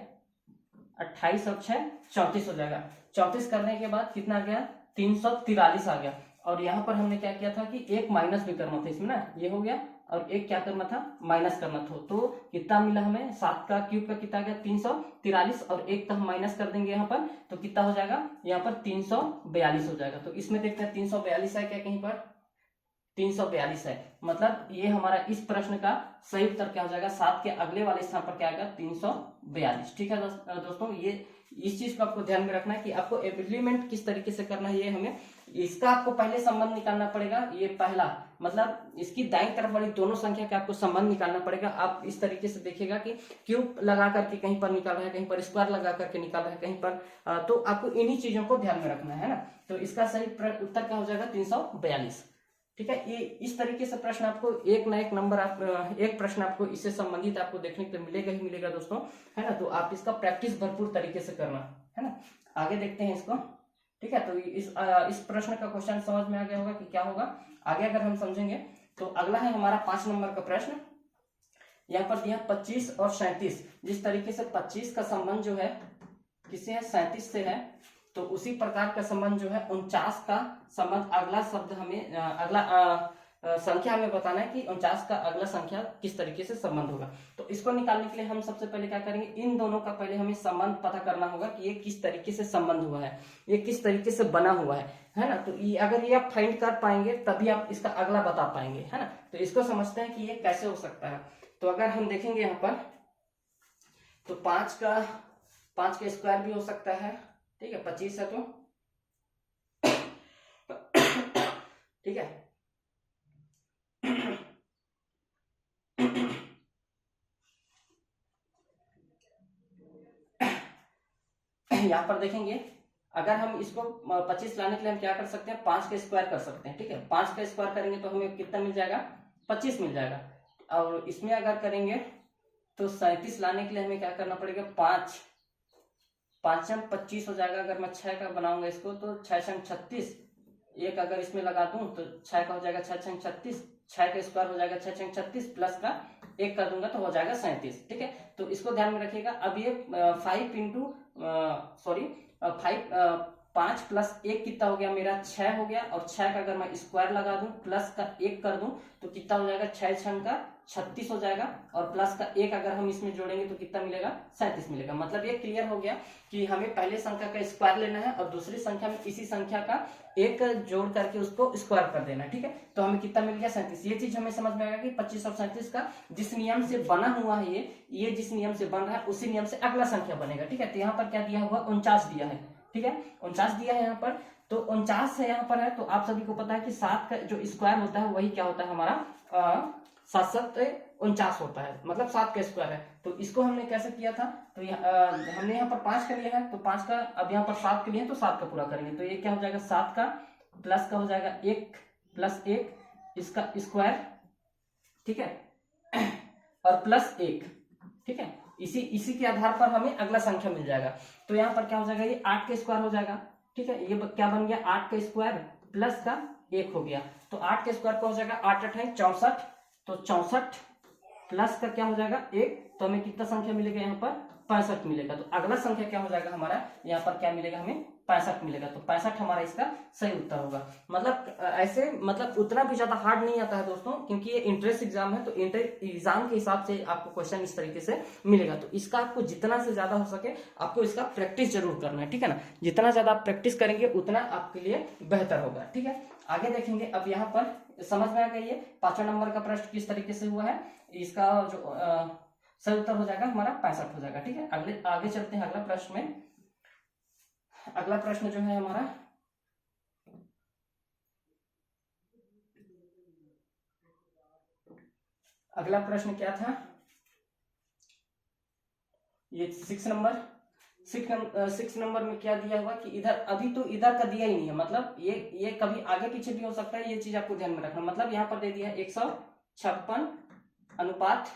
28 और 6 34 हो जाएगा। 34 करने के बाद कितना आ गया 343 आ गया। और यहाँ पर हमने क्या किया था कि एक माइनस भी करना था इसमें ना, ये हो गया, और एक क्या करना था माइनस करना था। तो कितना मिला हमें 7 का क्यूब का कितना गया 343, और एक का हम माइनस कर देंगे यहाँ पर तो कितना हो जाएगा यहाँ पर 342 हो जाएगा। तो इसमें देखते हैं 342 है क्या, कहीं पर 342 है, मतलब ये हमारा इस प्रश्न का सही उत्तर क्या हो जाएगा, 7 के अगले वाले स्थान पर क्या आएगा 342, ठीक है दोस्तों। ये इस चीज को आपको ध्यान में रखना है कि आपको एप्लीमेंट किस तरीके से करना है, ये हमें इसका आपको पहले संबंध निकालना पड़ेगा। ये पहला मतलब इसकी दाईं तरफ वाली दोनों संख्या का आपको संबंध निकालना पड़ेगा। आप इस तरीके से देखिएगा कि क्यूब लगा करके कहीं पर निकाल रहा है, कहीं पर स्क्वायर लगा करके निकाल रहा है, कहीं पर तो आपको इन्हीं चीजों को ध्यान में रखना है ना। तो इसका सही उत्तर क्या हो जाएगा 342, ठीक है। ये इस तरीके से प्रश्न आपको एक ना एक नंबर एक प्रश्न आपको इससे संबंधित आपको देखने को मिलेगा ही मिलेगा दोस्तों, है ना। तो आप इसका प्रैक्टिस भरपूर तरीके से करना, है ना। आगे देखते हैं इसको, ठीक है। तो इस प्रश्न का क्वेश्चन समझ में आ गया होगा कि क्या होगा। आगे अगर हम समझेंगे तो अगला है हमारा 5 नंबर का प्रश्न। यहाँ पर दिया 25 और 37। जिस तरीके से 25 का संबंध जो है किससे है 37 से है, तो उसी प्रकार का संबंध जो है 49 का संबंध अगला शब्द हमें अगला संख्या हमें बताना है कि 49 का अगला संख्या किस तरीके से संबंध होगा। तो इसको निकालने के लिए हम सबसे पहले क्या करेंगे, इन दोनों का पहले हमें संबंध पता करना होगा कि ये किस तरीके से संबंध हुआ है, ये किस तरीके से बना हुआ है ना। तो ये अगर ये आप फाइंड कर पाएंगे तभी आप इसका अगला बता पाएंगे, है ना। तो इसको समझते हैं कि ये कैसे हो सकता है। तो अगर हम देखेंगे यहाँ पर तो 5 का स्क्वायर भी हो सकता है, ठीक है, 25 है तो ठीक है। यहां पर देखेंगे अगर हम इसको 25 लाने के लिए हम क्या कर सकते हैं 5 का स्क्वायर कर सकते हैं, ठीक है। 5 का स्क्वायर करेंगे तो हमें कितना मिल जाएगा 25 मिल जाएगा। और इसमें अगर करेंगे तो 37 लाने के लिए हमें क्या करना पड़ेगा 5 25 हो जाएगा। अगर मैं 6 का बनाऊंगा इसको तो 6 36, एक अगर इसमें लगा दूं तो 6 का हो जाएगा 6 36, 6 का स्क्वायर हो जाएगा 6 36 प्लस का 1 कर दूंगा तो हो जाएगा 37, ठीक है। तो इसको ध्यान में रखिएगा। अब ये 5 प्लस 1 कितना हो गया मेरा 6 हो गया, और 6 का अगर मैं स्क्वायर लगा दूं प्लस का 1 कर दूं तो कितना हो जाएगा 6 6 का 36 हो जाएगा, और प्लस का 1 अगर हम इसमें जोड़ेंगे तो कितना मिलेगा 37 मिलेगा। मतलब ये क्लियर हो गया कि हमें पहले संख्या का स्क्वायर लेना है और दूसरी संख्या में इसी संख्या का 1 जोड़ करके उसको स्क्वायर कर देना, ठीक है। तो हमें कितना मिल गया 37। ये चीज हमें समझ में आएगा कि 25 और 37 का जिस नियम से बना हुआ है ये जिस नियम से बन रहा है उसी नियम से अगला संख्या बनेगा, ठीक है। तो यहाँ पर क्या दिया हुआ 49 दिया है, ठीक है, 49 दिया है यहाँ पर। तो 49 है यहाँ पर है, तो आप सभी को पता है कि 7 का जो स्क्वायर होता है वही क्या होता है हमारा 7 7 49 होता है, मतलब 7 का स्क्वायर है। तो इसको हमने कैसे किया था, तो हमने यहाँ पर 5 का लिया है तो 5 का, अब यहाँ पर 7 के लिए तो 7 का पूरा करेंगे। तो ये क्या हो जाएगा 7 का प्लस का हो जाएगा 1 प्लस 1 इसका स्क्वायर, ठीक है, और प्लस 1, ठीक है। इसी के आधार पर हमें अगला संख्या मिल जाएगा। तो यहाँ पर क्या हो जाएगा ये 8 का स्क्वायर हो जाएगा, ठीक है। ये क्या बन गया 8 का स्क्वायर प्लस का 1 हो गया। तो 8 के स्क्वायर का हो जाएगा 8 8 है 64, तो 64 प्लस का क्या हो जाएगा 1, तो हमें कितना संख्या मिलेगा यहाँ पर 65 मिलेगा। तो अगला संख्या क्या हो जाएगा हमारा यहाँ पर क्या मिलेगा हमें 65 मिलेगा। तो 65 हमारा इसका सही उत्तर होगा। मतलब ऐसे मतलब उतना भी ज्यादा हार्ड नहीं आता है दोस्तों, क्योंकि ये इंट्रेंस एग्जाम है। तो इंट्रेंस एग्जाम के हिसाब से आपको क्वेश्चन इस तरीके से मिलेगा। तो इसका आपको जितना से ज्यादा हो सके आपको इसका प्रैक्टिस जरूर करना है, ठीक है ना। जितना ज्यादा आप प्रैक्टिस करेंगे उतना आपके लिए बेहतर होगा, ठीक है। आगे देखेंगे। अब यहाँ पर समझ में आ गई है 5वां नंबर का प्रश्न किस तरीके से हुआ है। इसका जो सही उत्तर हो जाएगा हमारा 65 हो जाएगा। ठीक है, अगले आगे चलते हैं अगला प्रश्न में। अगला प्रश्न जो है हमारा, अगला प्रश्न क्या था, ये 6 नंबर में क्या दिया हुआ कि इधर, अभी तो इधर का दिया ही नहीं है, मतलब ये कभी आगे पीछे भी हो सकता है, ये चीज आपको ध्यान में रखना। मतलब यहाँ पर दे दिया है 156 अनुपात,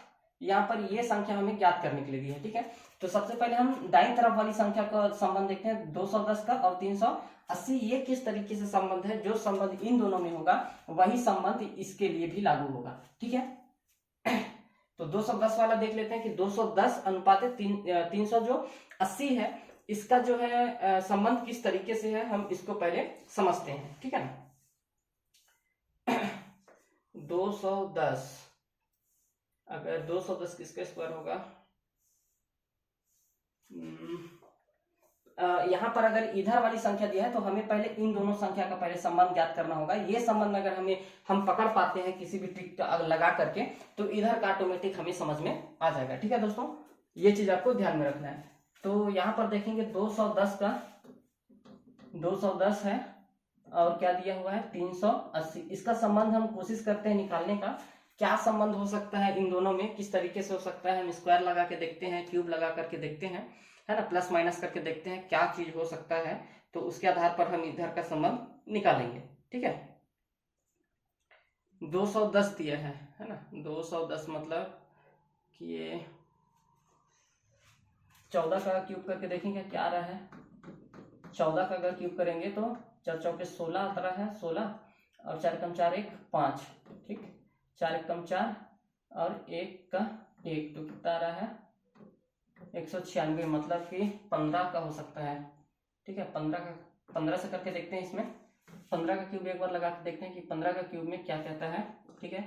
यहाँ पर ये संख्या हमें ज्ञात करने के लिए दी है। ठीक है, तो सबसे पहले हम दाईं तरफ वाली संख्या का संबंध देखते हैं, 210 का और 380। ये किस तरीके से संबंध है, जो संबंध इन दोनों में होगा वही संबंध इसके लिए भी लागू होगा। ठीक है, तो 210 वाला देख लेते हैं कि 210 अनुपात 300 जो 80 है, इसका जो है संबंध किस तरीके से है, हम इसको पहले समझते हैं। ठीक है ना, 210, अगर 210 किसका स्क्वायर होगा, यहाँ पर अगर इधर वाली संख्या दिया है तो हमें पहले इन दोनों संख्या का पहले संबंध ज्ञात करना होगा। ये संबंध अगर हम पकड़ पाते हैं किसी भी ट्रिक लगा करके, तो इधर का ऑटोमेटिक हमें समझ में आ जाएगा। ठीक है दोस्तों, ये चीज आपको ध्यान में रखना है। तो यहाँ पर देखेंगे 210 का 210 है और क्या दिया हुआ है 380, इसका संबंध हम कोशिश करते हैं निकालने का। क्या संबंध हो सकता है इन दोनों में, किस तरीके से हो सकता है, हम स्क्वायर लगा के देखते हैं, क्यूब लगा करके देखते हैं, है ना, प्लस माइनस करके देखते हैं क्या चीज हो सकता है, तो उसके आधार पर हम इधर का संबंध निकालेंगे। ठीक है, 210 दिया है ना, 210 मतलब कि ये 14 का क्यूब करके देखेंगे क्या आ रहा है। 14 का अगर क्यूब करेंगे तो 4 चौके 16 आता रहा है, 16 और 4 कम 4 1 5, ठीक, 4 1 कम 4 और 1 का 1, तो कितना आ रहा है 196, मतलब कि 15 का हो सकता है। ठीक है, 15 से करके देखते हैं, इसमें 15 का क्यूब एक बार लगा के देखते हैं कि 15 का क्यूब में क्या कहता है। ठीक है,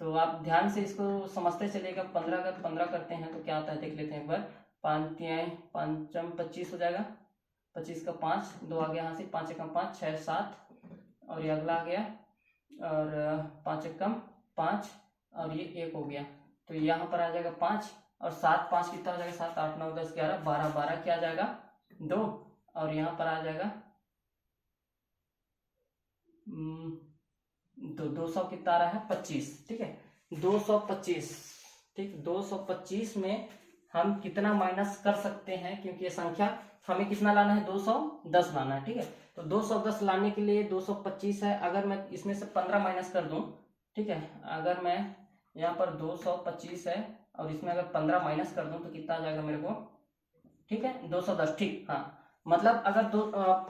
तो आप ध्यान से इसको समझते चलेगा। 15 का 15 करते हैं तो क्या आता है देख लेते हैं एक बार। 5 तिहाई 5 25 हो जाएगा, 25 का 5, 2 आ गया यहाँ से, 5 एकम 5 6 7 और ये अगला आ गया, और 5 एकम 5 और ये 1 हो गया, तो यहाँ पर आ जाएगा 5 और 7 5 कितना हो जाएगा, 7 8 9 10 11 12 12 क्या आ जाएगा 2, और यहाँ पर आ जाएगा तो 200 कितना आ रहा है 25। ठीक है, 225। ठीक, 225 में हम कितना माइनस कर सकते हैं, क्योंकि ये संख्या हमें कितना लाना है 210 लाना है। ठीक है, तो 210 लाने के लिए 225 है, अगर मैं इसमें से 15 माइनस कर दूं, ठीक है, अगर मैं यहाँ पर 225 है और इसमें अगर 15 माइनस कर दूं तो कितना आ जाएगा मेरे को, ठीक है 210। ठीक, हाँ, मतलब अगर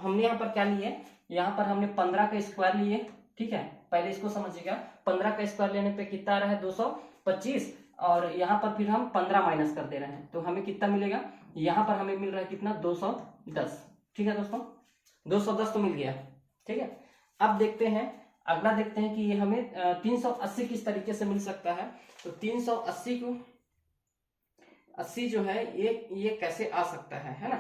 हमने यहाँ पर क्या लिए, यहाँ पर हमने 15 का स्क्वायर लिए। ठीक है, पहले इसको समझिएगा, 15 का स्क्वायर लेने पे कितना आ रहा है 225, और यहाँ पर फिर हम 15 माइनस कर दे रहे हैं, तो हमें कितना मिलेगा, यहाँ पर हमें मिल रहा है कितना 210। ठीक है दोस्तों, 210 तो मिल गया। ठीक है, अब देखते हैं अगला, देखते हैं कि ये हमें 380 किस तरीके से मिल सकता है। तो 380 को 80 जो है ये कैसे आ सकता है ना।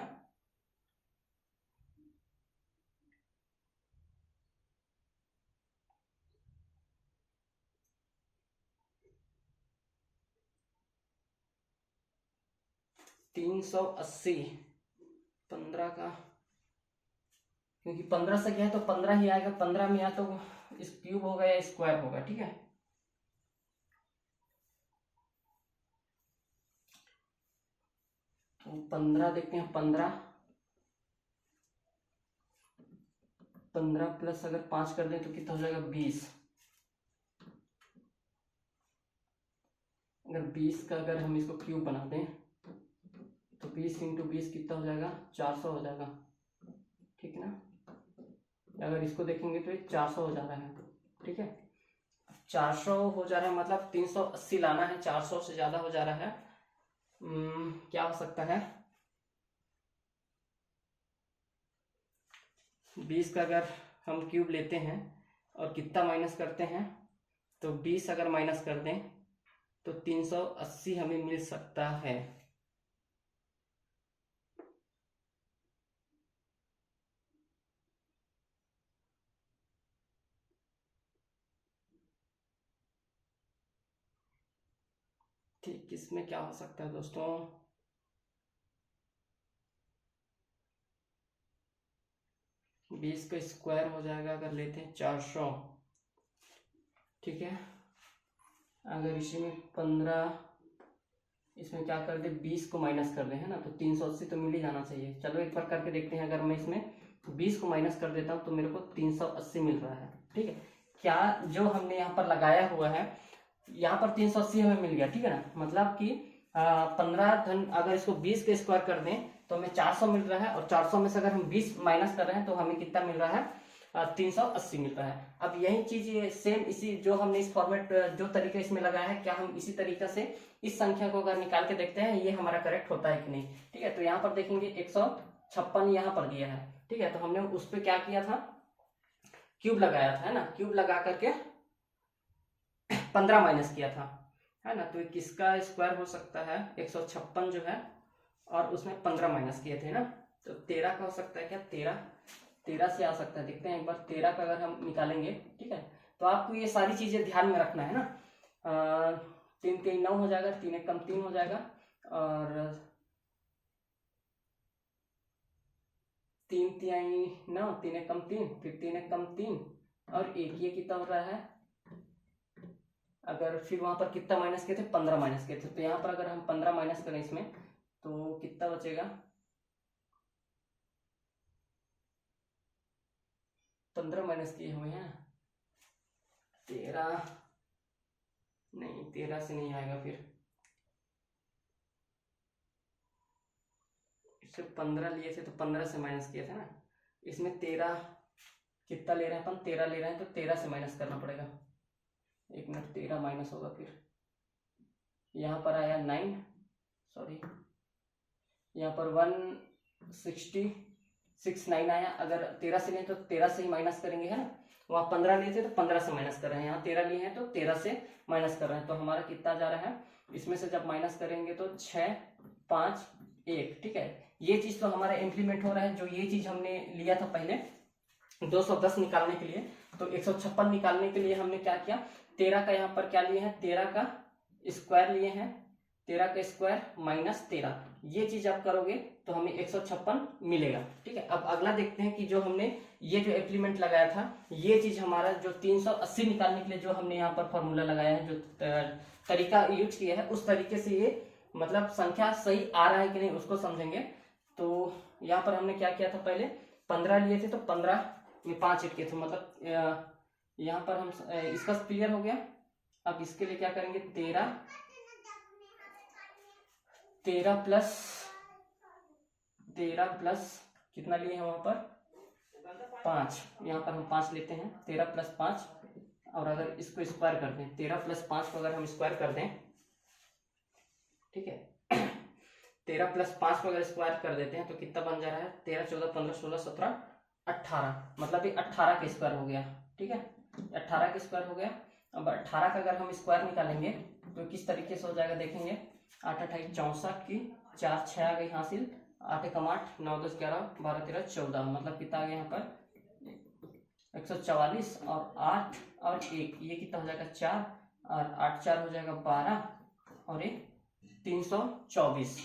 तीन सौ 15 का, क्योंकि 15 से क्या है तो 15 ही आएगा, 15 में या तो इस क्यूब होगा या स्क्वायर होगा। ठीक है, तो 15 देखते हैं, 15 प्लस अगर 5 कर दें तो कितना हो जाएगा 20। अगर 20 का अगर हम इसको क्यूब बना दें तो 20 इंटू 20 कितना हो जाएगा 400 हो जाएगा। ठीक है ना, अगर इसको देखेंगे तो ये 400 हो जा रहा है। ठीक है, 400 हो जा रहा है, मतलब 380 लाना है, 400 से ज्यादा हो जा रहा है। क्या हो सकता है, 20 का अगर हम क्यूब लेते हैं और कितना माइनस करते हैं, तो 20 अगर माइनस कर दें तो 380 हमें मिल सकता है। ठीक, इसमें क्या हो सकता है दोस्तों, 20 का स्क्वायर हो जाएगा अगर लेते हैं 400, ठीक है। अगर इसी में 15, इसमें क्या कर दे, 20 को माइनस कर दे, है ना, तो 380 तो मिल ही जाना चाहिए। चलो एक बार करके देखते हैं। अगर मैं इसमें 20 को माइनस कर देता हूँ तो मेरे को 380 मिल रहा है, ठीक है। क्या जो हमने यहाँ पर लगाया हुआ है, यहाँ पर 380 हमें मिल गया, ठीक है ना। मतलब कि 15 धन, अगर इसको 20 के स्क्वायर कर दें तो हमें 400 मिल रहा है, और 400 में से अगर हम 20 माइनस कर रहे हैं तो हमें कितना मिल रहा है, 380 मिल रहा है। अब यही चीज ये सेम, इसी जो हमने इस फॉर्मेट जो तरीका इसमें लगाया है, क्या हम इसी तरीका से इस संख्या को अगर निकाल के देखते हैं ये हमारा करेक्ट होता है कि नहीं, ठीक है। तो यहाँ पर देखेंगे 156 यहाँ पर दिया है, ठीक है। तो हमने उस पर क्या किया था, क्यूब लगाया था, है ना, क्यूब लगा करके 15 माइनस किया था, है ना। तो किसका स्क्वायर हो सकता है, 156 जो है, और उसमें 15 माइनस किए थे ना, तो 13 का हो सकता है क्या, 13 से आ सकता है। देखते हैं एक बार 13 का अगर हम निकालेंगे, ठीक है। तो आपको ये सारी चीजें ध्यान में रखना है ना। 3 3 9 हो जाएगा, 3 1 कम 3 हो जाएगा, और 3 3 9, 3 1 कम 3, फिर 3 1 कम 3, और एक, ये कितना हो रहा है। अगर फिर वहां पर कितना माइनस किए थे, 15 माइनस किए थे, तो यहाँ पर अगर हम 15 माइनस करें इसमें तो कितना बचेगा, 15 माइनस किए हुए हैं, 13 नहीं, 13 से नहीं आएगा, फिर इससे 15 लिए थे तो 15 से माइनस किए थे ना। इसमें 13 कितना ले रहे हैं अपन, 13 ले रहे हैं, तो 13 से माइनस करना पड़ेगा। एक मिनट, 13 माइनस होगा, फिर यहाँ पर आया 9, सॉरी, यहाँ पर 169 आया। अगर 13 से लें तो 13 से ही माइनस करेंगे, है ना। वहाँ 15 लिए थे तो 15 से माइनस कर रहे हैं, यहाँ 13 लिए हैं तो 13 से माइनस कर रहे हैं। तो हमारा कितना जा रहा है, इसमें से जब माइनस करेंगे तो 6 5 1, ठीक है। ये चीज तो हमारा इम्प्लीमेंट हो रहा है। जो ये चीज हमने लिया था पहले 210 निकालने के लिए, तो 156 निकालने के लिए हमने क्या किया, 13 का यहाँ पर क्या लिए हैं, 13 का स्क्वायर लिए हैं, 13 का स्क्वायर माइनस 13, ये चीज आप करोगे तो हमें 156 मिलेगा, ठीक है। अब अगला देखते हैं कि जो हमने ये जो इम्प्लीमेंट लगाया था, ये चीज हमारा जो 380 निकालने के लिए जो हमने यहाँ पर फॉर्मूला लगाया है, जो तरीका यूज किया है, उस तरीके से ये मतलब संख्या सही आ रहा है कि नहीं उसको समझेंगे। तो यहाँ पर हमने क्या किया था, पहले 15 लिए थे तो 15 में 5 ऐड किए थे, मतलब यहाँ पर हम इसका क्लियर हो गया। अब इसके लिए क्या करेंगे, 13 प्लस कितना लिए हैं वहां पर, 5, यहाँ पर हम 5 लेते हैं, 13 प्लस 5, और अगर इसको स्क्वायर कर दें, 13 प्लस 5 को अगर हम स्क्वायर कर दें, ठीक है, 13 प्लस 5 को अगर स्क्वायर कर देते हैं तो कितना बन जा रहा है, 13 14 15 16 17 18, मतलब ये 18 का स्क्वायर हो गया, ठीक है, 18 का स्क्वायर हो गया। अब 18 का अगर हम स्क्वायर निकालेंगे तो किस तरीके से हो जाएगा, देखेंगे, 8 8 64 की 4 6 आ गई हासिल, 8 1 8 9 10 11 12 13 14, मतलब कितना आ गया यहाँ पर 144, और 8 और 1 ये कितना हो जाएगा 4, और 8 4 हो जाएगा 12, और ये 324,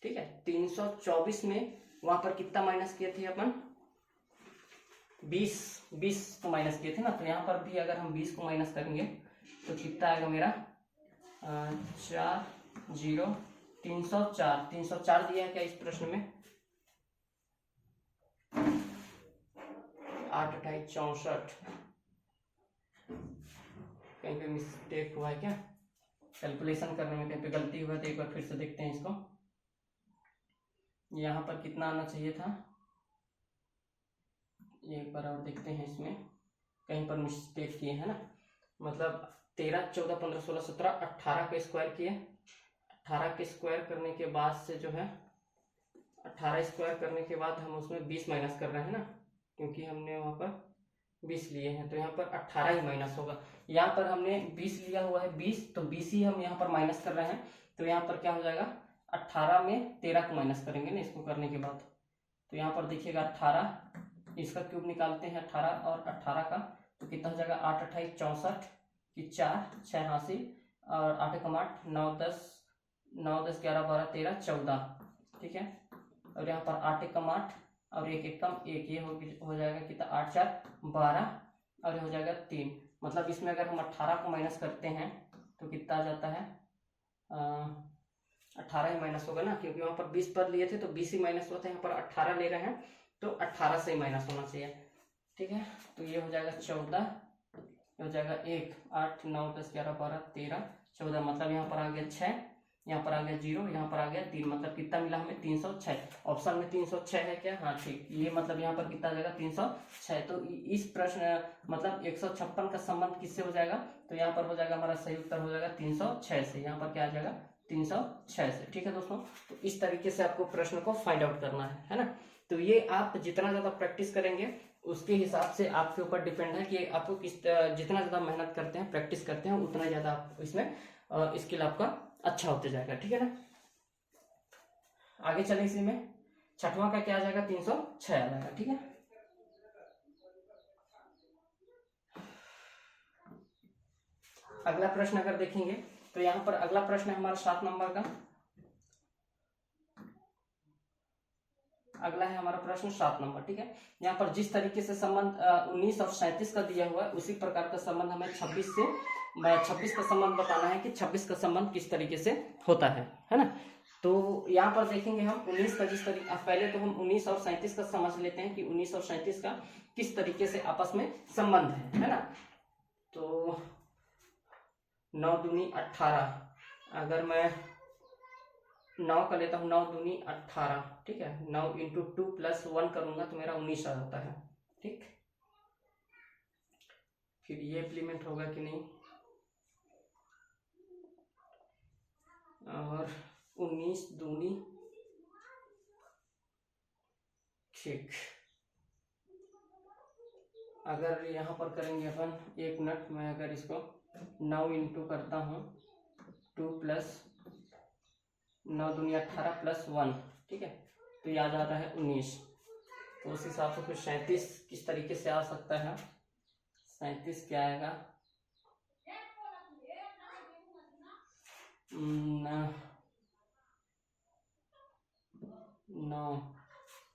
ठीक है। 324 में वहां पर कितना माइनस किए थे अपन, 20 को माइनस किए थे ना, तो यहाँ पर भी अगर हम 20 को माइनस करेंगे तो कितना आएगा मेरा 4 0 304 दिया है क्या इस प्रश्न में, 8 28 64, कहीं पे मिस्टेक हुआ है क्या, कैलकुलेशन करने में कहीं पे गलती हुआ तो एक बार फिर से देखते हैं इसको। यहाँ पर कितना आना चाहिए था, एक बार और देखते हैं, इसमें कहीं पर मिस्टेक किए हैं ना, मतलब 13 14 15 16 17 18 का स्क्वायर किए, 18 के स्क्वायर करने के बाद से जो है 18 स्क्वायर करने के बाद हम उसमें 20 माइनस कर रहे हैं ना, क्योंकि हमने वहां पर 20 लिए हैं, तो यहाँ पर 18 ही माइनस होगा। यहाँ पर हमने 20 लिया हुआ है, 20, तो 20 ही हम यहाँ पर माइनस कर रहे हैं, तो यहाँ पर क्या हो जाएगा, 18 में 13 को माइनस करेंगे ना इसको करने के बाद, तो यहाँ पर देखिएगा 18, इसका क्यूब निकालते हैं 18 और 18 का, तो कितना हो जाएगा 8 28 64 की 4 6 हासिल और 8 एकम 8, 9 10, 9 10 11 12 13 14, ठीक है। और यहाँ पर 8 एकम 8 और 1 एकम 1, ये हो जाएगा कितना, 8 4 12 और ये हो जाएगा 3। मतलब इसमें अगर हम 18 को माइनस करते हैं तो कितना आ जाता है, 18 ही माइनस होगा ना, क्योंकि वहां पर 20 पर लिए थे तो 20 ही माइनस हुआ था, यहाँ पर 18 ले रहे हैं तो 18 से ही माइनस होना चाहिए, ठीक है। तो ये हो जाएगा 14, हो जाएगा 1 8 9 10 11 12 13 14, मतलब यहाँ पर आ गया 6, यहाँ पर आ गया 0, यहाँ पर आ गया 3, मतलब कितना मिला हमें, 306। ऑप्शन में 306 है क्या, हाँ ठीक, ये मतलब यहाँ पर कितना आ जाएगा, 306। तो इस प्रश्न मतलब 156 का संबंध किससे हो जाएगा, तो यहाँ पर हो जाएगा हमारा सही उत्तर हो जाएगा 306 से, यहाँ पर क्या आ जाएगा 306 से, ठीक है दोस्तों। तो इस तरीके से आपको प्रश्न को फाइंड आउट करना है ना। तो ये आप जितना ज्यादा प्रैक्टिस करेंगे उसके हिसाब से आपके ऊपर डिपेंड है कि आपको जितना ज्यादा मेहनत करते हैं, प्रैक्टिस करते हैं, उतना ज्यादा आप इसमें स्किल आपका अच्छा होते जाएगा, ठीक है ना। आगे चले इसी में, छठवां का क्या आ जाएगा, 306 आ जाएगा, ठीक है। अगला प्रश्न अगर देखेंगे तो यहाँ पर अगला प्रश्न है हमारा 7 नंबर का। अगला है हमारा प्रश्न 7 नंबर, ठीक है। यहाँ पर जिस तरीके से संबंध 19 और 37 का दिया हुआ है, उसी प्रकार का संबंध हमें 26 का संबंध बताना है कि 26 का संबंध किस तरीके से होता है ना। तो यहाँ पर देखेंगे हम 19 का जिस तरीके, पहले तो हम 19 और 37 का समझ लेते हैं कि 19 और 37 का किस तरीके से आपस में संबंध है ना। तो 9 दूनी 18, अगर मैं 9 का लेता हूँ, 9 दूनी 18, ठीक है। 9 इंटू 2 प्लस 1 करूंगा तो मेरा 19 आ जाता है, ठीक। फिर ये इम्प्लीमेंट होगा कि नहीं, और 19 दूनी, ठीक। अगर यहाँ पर करेंगे अपन, एक मिनट, मैं अगर इसको 9 इंटू करता हूँ 2 प्लस 9 दूनी 18 प्लस 1, ठीक है, तो ये आ जाता है 19। तो उस हिसाब से फिर 37 किस तरीके से आ सकता है, 37 क्या आएगा,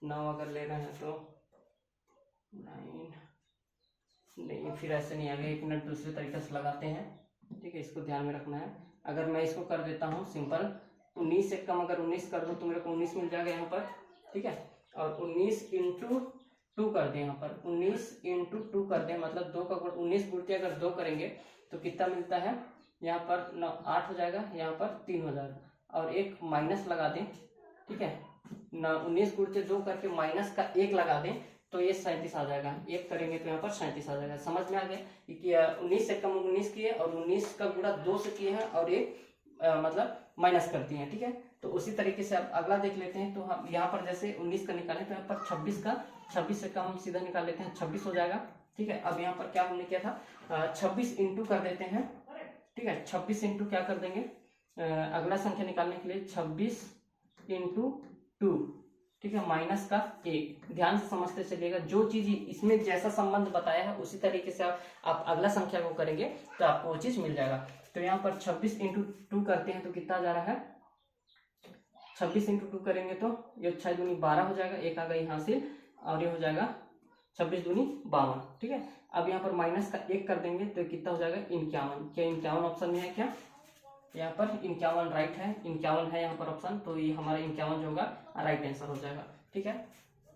9 अगर ले रहे हैं तो 9 नहीं, फिर ऐसे नहीं आएगा, एक मिनट दूसरे तरीके से लगाते हैं, ठीक है, इसको ध्यान में रखना है। अगर मैं इसको कर देता हूँ सिंपल, 19 से कम अगर 19 कर दो तो मेरे को 19 मिल जाएगा यहाँ पर, ठीक है। और 19 इंटू 2 कर दें, यहाँ पर 19 इंटू 2 कर दें, मतलब 2 का 19 गुणती अगर 2 करेंगे तो कितना मिलता है, यहाँ पर 8 हो जाएगा, यहाँ पर 3 हो जाएगा, और एक माइनस लगा दें, ठीक है ना। 19 गुणते 2 करके माइनस का 1 लगा दें तो ये 37 आ जाएगा, 1 करेंगे तो यहाँ पर 37 आ जाएगा। समझ में आ गया कि 19 से कम 19 किए और 19 का गुणा 2 से किए हैं और एक मतलब माइनस कर दिए हैं, ठीक है। तो उसी तरीके से अब अगला देख लेते हैं। तो हम यहाँ पर जैसे 19 का निकालें तो यहाँ पर 26 से कम हम सीधा निकाल लेते हैं, 26 हो जाएगा, ठीक है। अब यहाँ पर क्या हमने किया था, 26 इंटू कर देते हैं, ठीक है। 26 इंटू क्या कर देंगे, अगला संख्या निकालने के लिए 26 इंटू 2, ठीक है, माइनस का 1। ध्यान से समझते चलिएगा, जो चीज इसमें जैसा संबंध बताया है उसी तरीके से आप अगला संख्या को करेंगे तो आपको वो चीज मिल जाएगा। तो यहाँ पर 26 इंटू 2 करते हैं तो कितना जा रहा है, 26 इंटू 2 करेंगे तो ये 6 दूनी 12 हो जाएगा, एक आ गई यहाँ से, और ये हो जाएगा 26 दूनी 52, ठीक है। अब यहाँ पर माइनस का 1 कर देंगे तो कितना हो जाएगा, 51। क्या 51 ऑप्शन में है क्या, यहाँ पर 51 राइट है, 51 है यहाँ पर ऑप्शन, तो ये हमारा 51 जो होगा राइट आंसर हो जाएगा, ठीक है।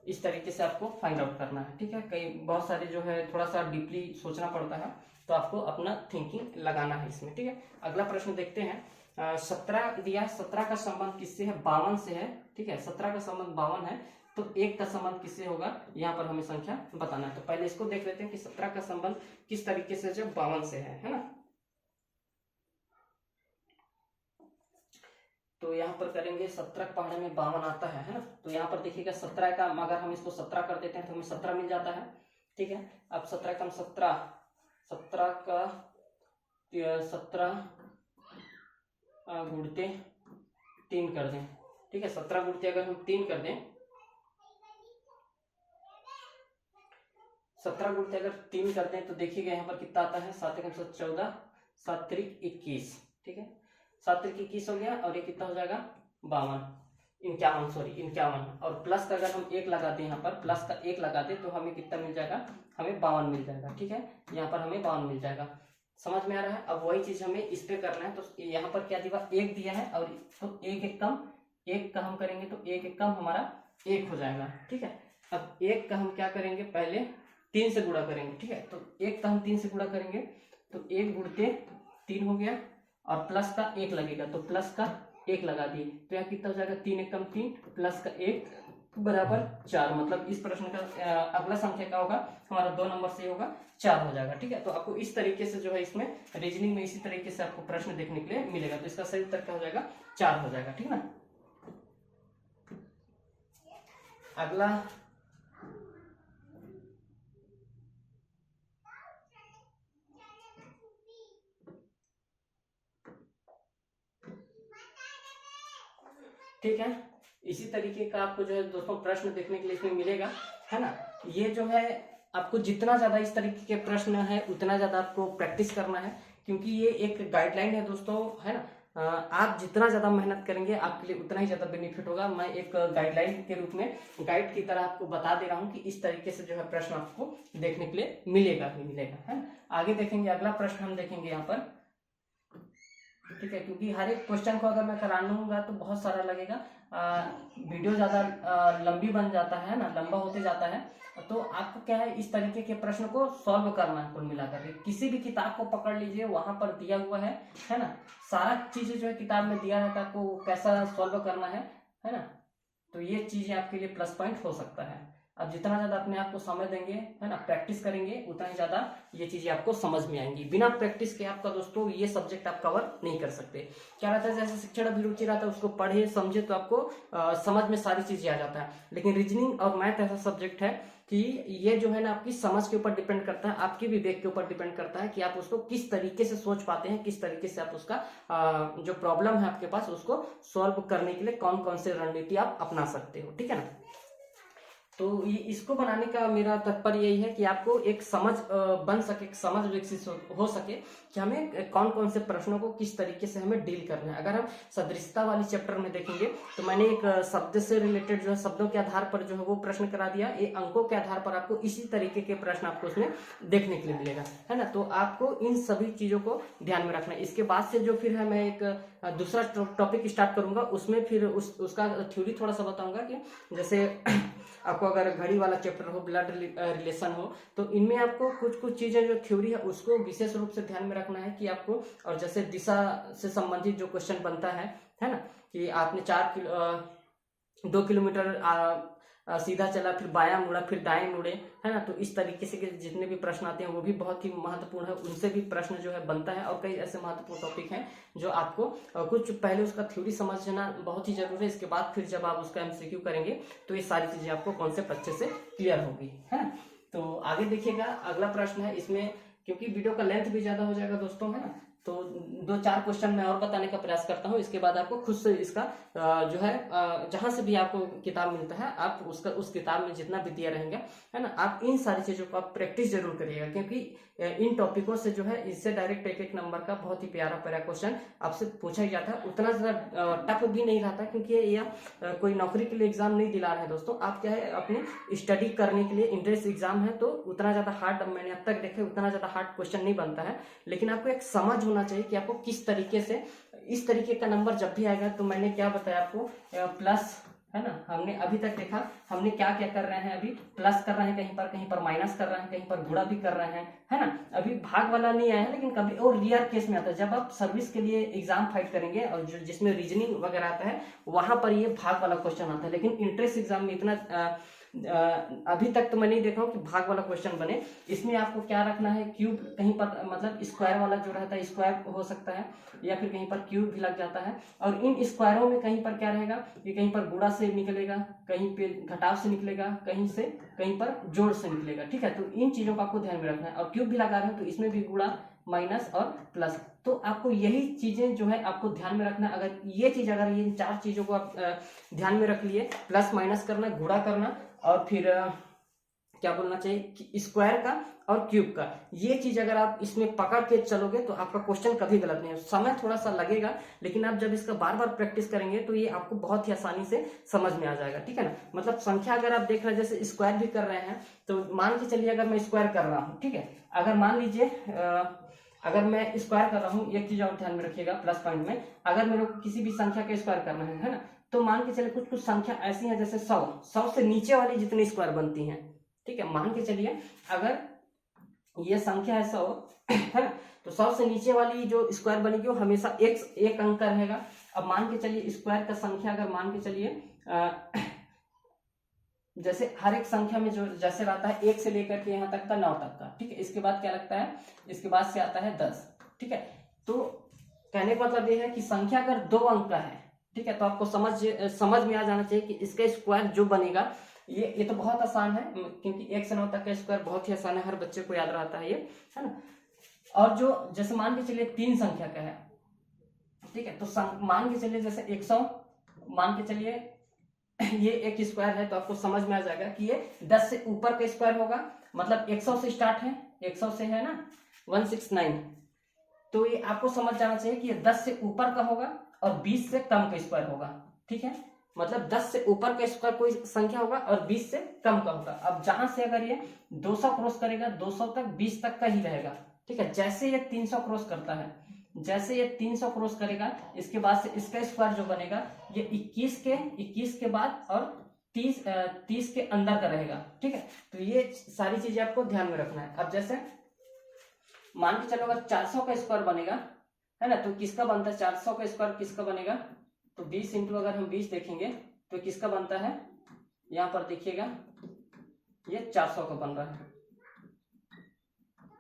इस तरीके से आपको फाइंड आउट करना है, ठीक है। कई बहुत सारे जो है थोड़ा सा डीपली सोचना पड़ता है, तो आपको अपना थिंकिंग लगाना है इसमें, ठीक है। अगला प्रश्न देखते हैं, 17 दिया, 17 का संबंध किससे है, 52 से है, ठीक है। 17 का संबंध 52 है, तो 1 का संबंध किससे होगा, यहाँ पर हमें संख्या बताना है। तो पहले इसको देख लेते हैं कि 17 का संबंध किस तरीके से जो 52 से है ना। तो यहाँ पर करेंगे 17 पहाड़े में 52 आता है ना। तो यहाँ पर देखिएगा 17 का अगर हम इसको 17 कर देते हैं तो हमें 17 मिल जाता है, ठीक है। अब 17 का 17 का 17 गुणते 3 कर दें, ठीक है। 17 गुणते अगर हम 3 कर दें, 17 गुणते अगर 3 कर दें तो देखिएगा यहाँ पर कितना आता है, 7 एकम 7 14, 7 त्रिक 21, ठीक है, 7 त्रिक 21 हो गया, और ये कितना हो जाएगा 51 और प्लस का अगर हम 1 लगाते हैं, यहाँ पर प्लस का 1 लगाते तो हमें कितना मिल जाएगा, हमें 52 मिल जाएगा। ठीक है, यहाँ पर हमें 52 मिल जाएगा। समझ में आ रहा है? अब वही चीज हमें इस पे करना है। तो यहाँ पर क्या दिया, 1 दिया है, और तो 1 कम 1 का हम करेंगे तो 1 कम हमारा 1 हो जाएगा। ठीक है, अब 1 का हम क्या करेंगे, पहले 3 से गुणा करेंगे। ठीक है, तो 1 का हम 3 से गुणा करेंगे तो 1 गुणते 3 हो गया, और प्लस का 1 लगेगा तो प्लस का 1 लगा दिए, तो यहाँ कितना हो जाएगा, 3 1 कम 3 प्लस का 1 बराबर 4। मतलब इस प्रश्न का अगला संख्या क्या होगा, हमारा 2 नंबर से होगा 4 हो जाएगा। ठीक है, तो आपको इस तरीके से जो है इसमें रीजनिंग में इसी तरीके से आपको प्रश्न देखने के लिए मिलेगा। तो इसका सही उत्तर क्या हो जाएगा, 4 हो जाएगा। ठीक है ना। अगला ठीक है, इसी तरीके का आपको जो है दोस्तों प्रश्न देखने के लिए इसमें मिलेगा, है ना। ये जो है आपको जितना ज्यादा इस तरीके के प्रश्न है उतना ज्यादा आपको प्रैक्टिस करना है, क्योंकि ये एक गाइडलाइन है दोस्तों, है ना। आप जितना ज्यादा मेहनत करेंगे आपके लिए उतना ही ज्यादा बेनिफिट होगा। मैं एक गाइडलाइन के रूप में, गाइड की तरह आपको बता दे रहा हूँ कि इस तरीके से जो है प्रश्न आपको देखने के लिए मिलेगा ही मिलेगा, है ना। आगे देखेंगे, अगला प्रश्न हम देखेंगे यहाँ पर। ठीक है, क्योंकि हर एक क्वेश्चन को अगर मैं करा लूंगा तो बहुत सारा लगेगा, वीडियो ज्यादा लंबी बन जाता है ना, लंबा होते जाता है। तो आपको क्या है, इस तरीके के प्रश्न को सॉल्व करना है। कुल मिलाकर के किसी भी किताब को पकड़ लीजिए, वहां पर दिया हुआ है ना, सारा चीजें जो है किताब में दिया रहता है, आपको कैसा सॉल्व करना है ना। तो ये चीजें आपके लिए प्लस पॉइंट हो सकता है। अब जितना ज्यादा अपने आप को समय देंगे, है ना, प्रैक्टिस करेंगे, उतना ही ज्यादा ये चीजें आपको समझ में आएंगी। बिना प्रैक्टिस के आपका दोस्तों ये सब्जेक्ट आप कवर नहीं कर सकते। क्या रहता है, जैसे शिक्षण अभिरुचि रहता है, उसको पढ़े समझे तो आपको समझ में सारी चीजें आ जाता है। लेकिन रीजनिंग और मैथ ऐसा सब्जेक्ट है कि ये जो है ना आपकी समझ के ऊपर डिपेंड करता है, आपके विवेक के ऊपर डिपेंड करता है कि आप उसको किस तरीके से सोच पाते हैं, किस तरीके से आप उसका जो प्रॉब्लम है आपके पास उसको सॉल्व करने के लिए कौन कौन से रणनीति आप अपना सकते हो। ठीक है ना। तो ये इसको बनाने का मेरा तात्पर्य यही है कि आपको एक समझ बन सके, एक समझ विकसित हो सके कि हमें कौन कौन से प्रश्नों को किस तरीके से हमें डील करना है। अगर हम सदृशता वाली चैप्टर में देखेंगे तो मैंने एक शब्द से रिलेटेड जो है शब्दों के आधार पर जो है वो प्रश्न करा दिया। ये अंकों के आधार पर आपको इसी तरीके के प्रश्न आपको उसमें देखने के लिए मिलेगा, है ना। तो आपको इन सभी चीजों को ध्यान में रखना है। इसके बाद से जो फिर है मैं एक दूसरा टॉपिक स्टार्ट करूंगा, उसमें फिर उसका थ्योरी थोड़ा सा बताऊंगा कि जैसे आपको अगर घड़ी वाला चैप्टर हो, ब्लड रिलेशन हो, तो इनमें आपको कुछ कुछ चीजें जो थ्योरी है उसको विशेष रूप से ध्यान में रखना है कि आपको, और जैसे दिशा से संबंधित जो क्वेश्चन बनता है ना, कि आपने 2 किलोमीटर सीधा चला, फिर बायां मुड़ा, फिर दाएं मुड़े, है ना। तो इस तरीके से जितने भी प्रश्न आते हैं वो भी बहुत ही महत्वपूर्ण है, उनसे भी प्रश्न जो है बनता है। और कई ऐसे महत्वपूर्ण टॉपिक हैं जो आपको कुछ पहले उसका थ्योरी समझना बहुत ही जरूरी है। इसके बाद फिर जब आप उसका एमसीक्यू करेंगे तो ये सारी चीजें आपको कॉन्सेप्ट अच्छे से क्लियर होगी, है ना। तो आगे देखिएगा, अगला प्रश्न है इसमें, क्योंकि वीडियो का लेंथ भी ज्यादा हो जाएगा दोस्तों, है ना, तो 2-4 क्वेश्चन मैं और बताने का प्रयास करता हूँ। इसके बाद आपको खुद से इसका जो है जहां से भी आपको किताब मिलता है आप उसका उस किताब में जितना भी दिया रहेंगे, है ना, आप इन सारी चीजों को आप प्रैक्टिस जरूर करिएगा, क्योंकि इन टॉपिकों से जो है इससे डायरेक्ट एक नंबर का बहुत ही प्यारा क्वेश्चन आपसे पूछा ही जाता है। उतना ज्यादा टफ भी नहीं रहता, क्योंकि यह कोई नौकरी के लिए एग्जाम नहीं दिला रहे हैं दोस्तों। आप क्या है अपनी स्टडी करने के लिए इंट्रेंस एग्जाम है, तो उतना ज्यादा हार्ड मैंने अब तक देखे उतना ज्यादा हार्ड क्वेश्चन नहीं बनता है। लेकिन आपको एक समझ होना चाहिए कि आपको किस तरीके से इस तरीके का नंबर जब भी आएगा, तो मैंने क्या बताया आपको, प्लस, है ना, हमने अभी तक देखा हमने क्या क्या कर रहे हैं, अभी प्लस कर रहे हैं, कहीं पर माइनस कर रहे हैं, कहीं पर गुणा भी कर रहे हैं, है ना। अभी भाग वाला नहीं आया है, लेकिन कभी और रियर केस में आता है, जब आप सर्विस के लिए एग्जाम फाइट करेंगे और जिसमें रीजनिंग वगैरह आता है वहां पर ये भाग वाला क्वेश्चन आता है। लेकिन इंट्रेंस एग्जाम में इतना अभी तक तो मैं नहीं देखा हूँ कि भाग वाला क्वेश्चन बने। इसमें आपको क्या रखना है, क्यूब कहीं पर, मतलब स्क्वायर वाला जो रहता है स्क्वायर हो सकता है, या फिर कहीं पर क्यूब भी लग जाता है। और इन स्क्वायरों में कहीं पर क्या रहेगा, ये कहीं पर गुणा से निकलेगा, कहीं पे घटाव से निकलेगा, कहीं पर जोड़ से निकलेगा। ठीक है, तो इन चीजों को आपको ध्यान में रखना है। और क्यूब भी लगा रहे हैं तो इसमें भी गुणा, माइनस और प्लस, तो आपको यही चीजें जो है आपको ध्यान में रखना। अगर ये 4 चीजों को आप ध्यान में रख लिए, प्लस माइनस करना, गुणा करना और फिर क्या बोलना चाहिए कि स्क्वायर का और क्यूब का। ये चीज अगर आप इसमें पकड़ के चलोगे तो आपका क्वेश्चन कभी गलत नहीं है। समय थोड़ा सा लगेगा, लेकिन आप जब इसका बार बार प्रैक्टिस करेंगे तो ये आपको बहुत ही आसानी से समझ में आ जाएगा, ठीक है ना। मतलब संख्या अगर आप देख रहे हैं, जैसे स्क्वायर भी कर रहे हैं, तो मान के चलिए अगर मैं स्क्वायर कर रहा हूँ, ठीक है, अगर मान लीजिए अगर मैं स्क्वायर कर रहा हूँ, एक चीज और ध्यान में रखिएगा प्लस पॉइंट में, अगर मेरे को किसी भी संख्या का स्क्वायर करना है ना, तो मान के चलिए कुछ कुछ संख्या ऐसी हैं जैसे 100 से नीचे वाली जितनी स्क्वायर बनती हैं, ठीक है। मान के चलिए अगर ये संख्या है 100 है ना, तो 100 से नीचे वाली जो स्क्वायर बनेगी वो हमेशा एक अंक का रहेगा। अब मान के चलिए स्क्वायर का संख्या अगर मान के चलिए जैसे हर एक संख्या में जो जैसे रहता है 1 से लेकर के यहाँ तक का 9 तक का, ठीक है। इसके बाद क्या लगता है, इसके बाद से आता है 10, ठीक है। तो कहने का मतलब ये है कि संख्या अगर 2 अंक का है, ठीक है, तो आपको समझ में आ जाना चाहिए कि इसका स्क्वायर जो बनेगा ये तो बहुत आसान है, क्योंकि 1 से 9 तक का स्क्वायर बहुत ही आसान है, हर बच्चे को याद रहता है ये, है ना। और जो जैसे मान के चलिए 3 संख्या का है, ठीक है, तो मान के चलिए जैसे 100 मान के चलिए ये एक स्क्वायर है, तो आपको समझ में आ जाएगा कि ये 10 से ऊपर का स्क्वायर होगा, मतलब 100 से स्टार्ट है, 100 से है ना 169, तो ये आपको समझ जाना चाहिए कि ये 10 से ऊपर का होगा और 20 से कम का स्क्वायर होगा, ठीक है। मतलब 10 से ऊपर का स्क्वायर कोई संख्या होगा और 20 से कम का होगा। अब जहां से अगर ये 200 क्रॉस करेगा, 200 तक 20 तक का ही रहेगा, ठीक है। जैसे ये 300 क्रॉस करता है, जैसे ये 300 क्रॉस करेगा, इसके बाद से इसका स्क्वायर जो बनेगा ये 21 के बाद और 30 के अंदर का रहेगा, ठीक है। तो ये सारी चीजें आपको ध्यान में रखना है। अब जैसे मान के चलो अगर 400 का स्क्वायर बनेगा, है ना, तो किसका बनता है 400 का स्क्वायर किसका बनेगा, तो 20 इंटू अगर हम 20 देखेंगे तो किसका बनता है, यहां पर देखिएगा ये 400 का बन रहा है,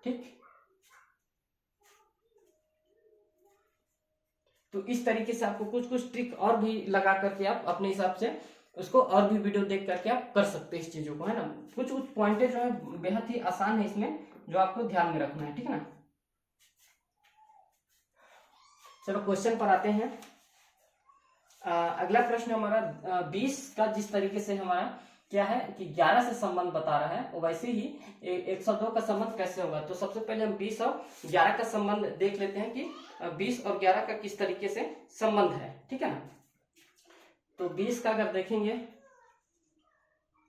ठीक। तो इस तरीके से आपको कुछ कुछ ट्रिक और भी लगा करके आप अपने हिसाब से उसको और भी वीडियो देख करके आप कर सकते हैं इस चीजों को, है ना। कुछ कुछ पॉइंटें जो है बेहद ही आसान है इसमें, जो आपको ध्यान में रखना है, ठीक है ना। चलो क्वेश्चन पर आते हैं। अगला प्रश्न हमारा 20 का जिस तरीके से हमारा क्या है कि 11 से संबंध बता रहा है, वैसे ही 102 का संबंध कैसे होगा। तो सबसे पहले हम 20 और 11 का संबंध देख लेते हैं कि 20 और 11 का किस तरीके से संबंध है, ठीक है ना। तो 20 का अगर देखेंगे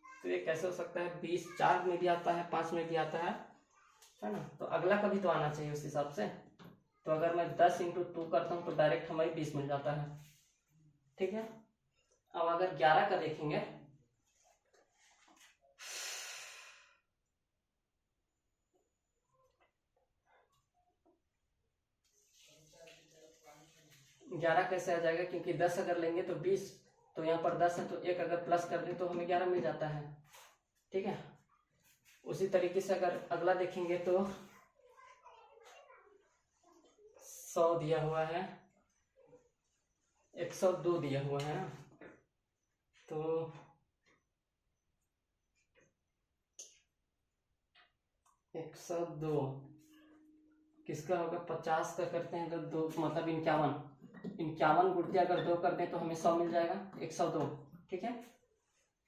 तो ये कैसे हो सकता है, 20 4 में भी आता है, 5 में भी आता है ना। तो अगला का भी तो आना चाहिए उस हिसाब से। तो अगर मैं 10 इंटू 2 करता हूं तो डायरेक्ट हमारी 20 मिल जाता है, ठीक है। अब अगर 11 का देखेंगे, ग्यारह कैसे आ जाएगा, क्योंकि 10 अगर लेंगे तो 20, तो यहाँ पर 10 है तो एक अगर प्लस कर दे तो हमें 11 मिल जाता है, ठीक है। उसी तरीके से अगर अगला देखेंगे तो 100 दिया हुआ है, 102 दिया हुआ है ना, तो 102 किसका होगा, 50 का करते हैं तो 2 मतलब 51 गुणती अगर 2 कर दें तो हमें 100 मिल जाएगा, 102, ठीक है।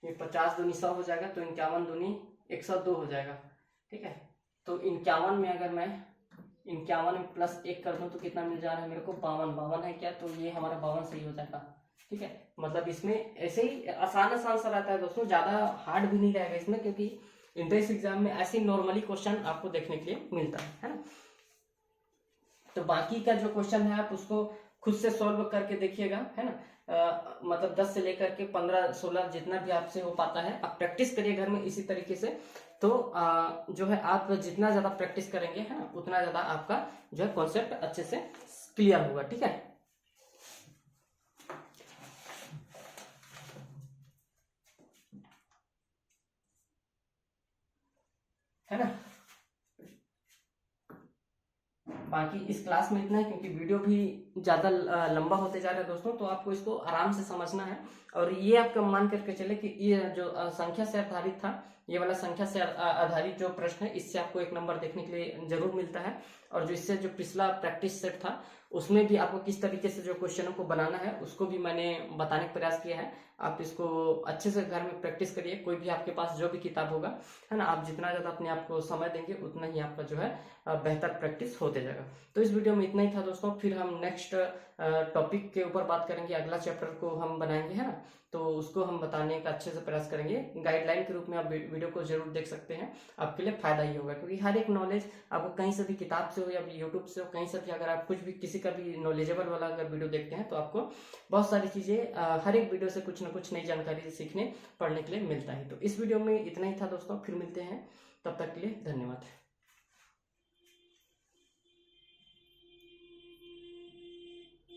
ये 50 दूनी 100 हो जाएगा, तो 51 दूनी 102 हो जाएगा, ठीक है। तो 51 में अगर मैं 51 में प्लस 1 कर दूं तो कितना मिल जा रहा है मेरे को, 52 है क्या, तो ये हमारा 52 सही हो जाएगा, ठीक है। मतलब इसमें ऐसे ही आसान सा रहता है दोस्तों, ज्यादा हार्ड भी नहीं रहेगा इसमें, क्योंकि एंट्रेंस एग्जाम में ऐसे नॉर्मली क्वेश्चन आपको देखने के लिए मिलता है ना। तो बाकी का जो क्वेश्चन है आप उसको खुद से सॉल्व करके देखिएगा, है ना। मतलब 10 से लेकर के 15 16 जितना भी आपसे हो पाता है आप प्रैक्टिस करिए घर में इसी तरीके से। तो जो है आप जितना ज्यादा प्रैक्टिस करेंगे, है ना, उतना ज्यादा आपका जो है कॉन्सेप्ट अच्छे से क्लियर होगा, ठीक है। है ना। बाकी इस क्लास में इतना है, क्योंकि वीडियो भी ज्यादा लंबा होते जा रहा है दोस्तों, तो आपको इसको आराम से समझना है। और ये आपका मान करके चले कि ये जो संख्या से आधारित था, ये वाला संख्या से आधारित जो प्रश्न है, इससे आपको 1 नंबर देखने के लिए जरूर मिलता है। और जो इससे जो पिछला प्रैक्टिस सेट था उसमें भी आपको किस तरीके से जो क्वेश्चनों को बनाना है उसको भी मैंने बताने का प्रयास किया है। आप इसको अच्छे से घर में प्रैक्टिस करिए। कोई भी आपके पास जो भी किताब होगा, है ना, आप जितना ज़्यादा अपने आप को समय देंगे उतना ही आपका जो है बेहतर प्रैक्टिस होते जाएगा। तो इस वीडियो में इतना ही था दोस्तों। फिर हम नेक्स्ट टॉपिक के ऊपर बात करेंगे, अगला चैप्टर को हम बनाएंगे, है ना, तो उसको हम बताने का अच्छे से प्रयास करेंगे। गाइडलाइन के रूप में आप वीडियो को जरूर देख सकते हैं, आपके लिए फायदा ही होगा, क्योंकि हर एक नॉलेज आपको कहीं से भी, किताब से हो या यूट्यूब से हो, कहीं से भी अगर आप कुछ भी किसी का भी नॉलेजेबल वाला अगर वीडियो देखते हैं तो आपको बहुत सारी चीज़ें हर एक वीडियो से कुछ ना कुछ नई जानकारी सीखने पढ़ने के लिए मिलता है। तो इस वीडियो में इतना ही था दोस्तों, फिर मिलते हैं, तब तक के लिए धन्यवाद।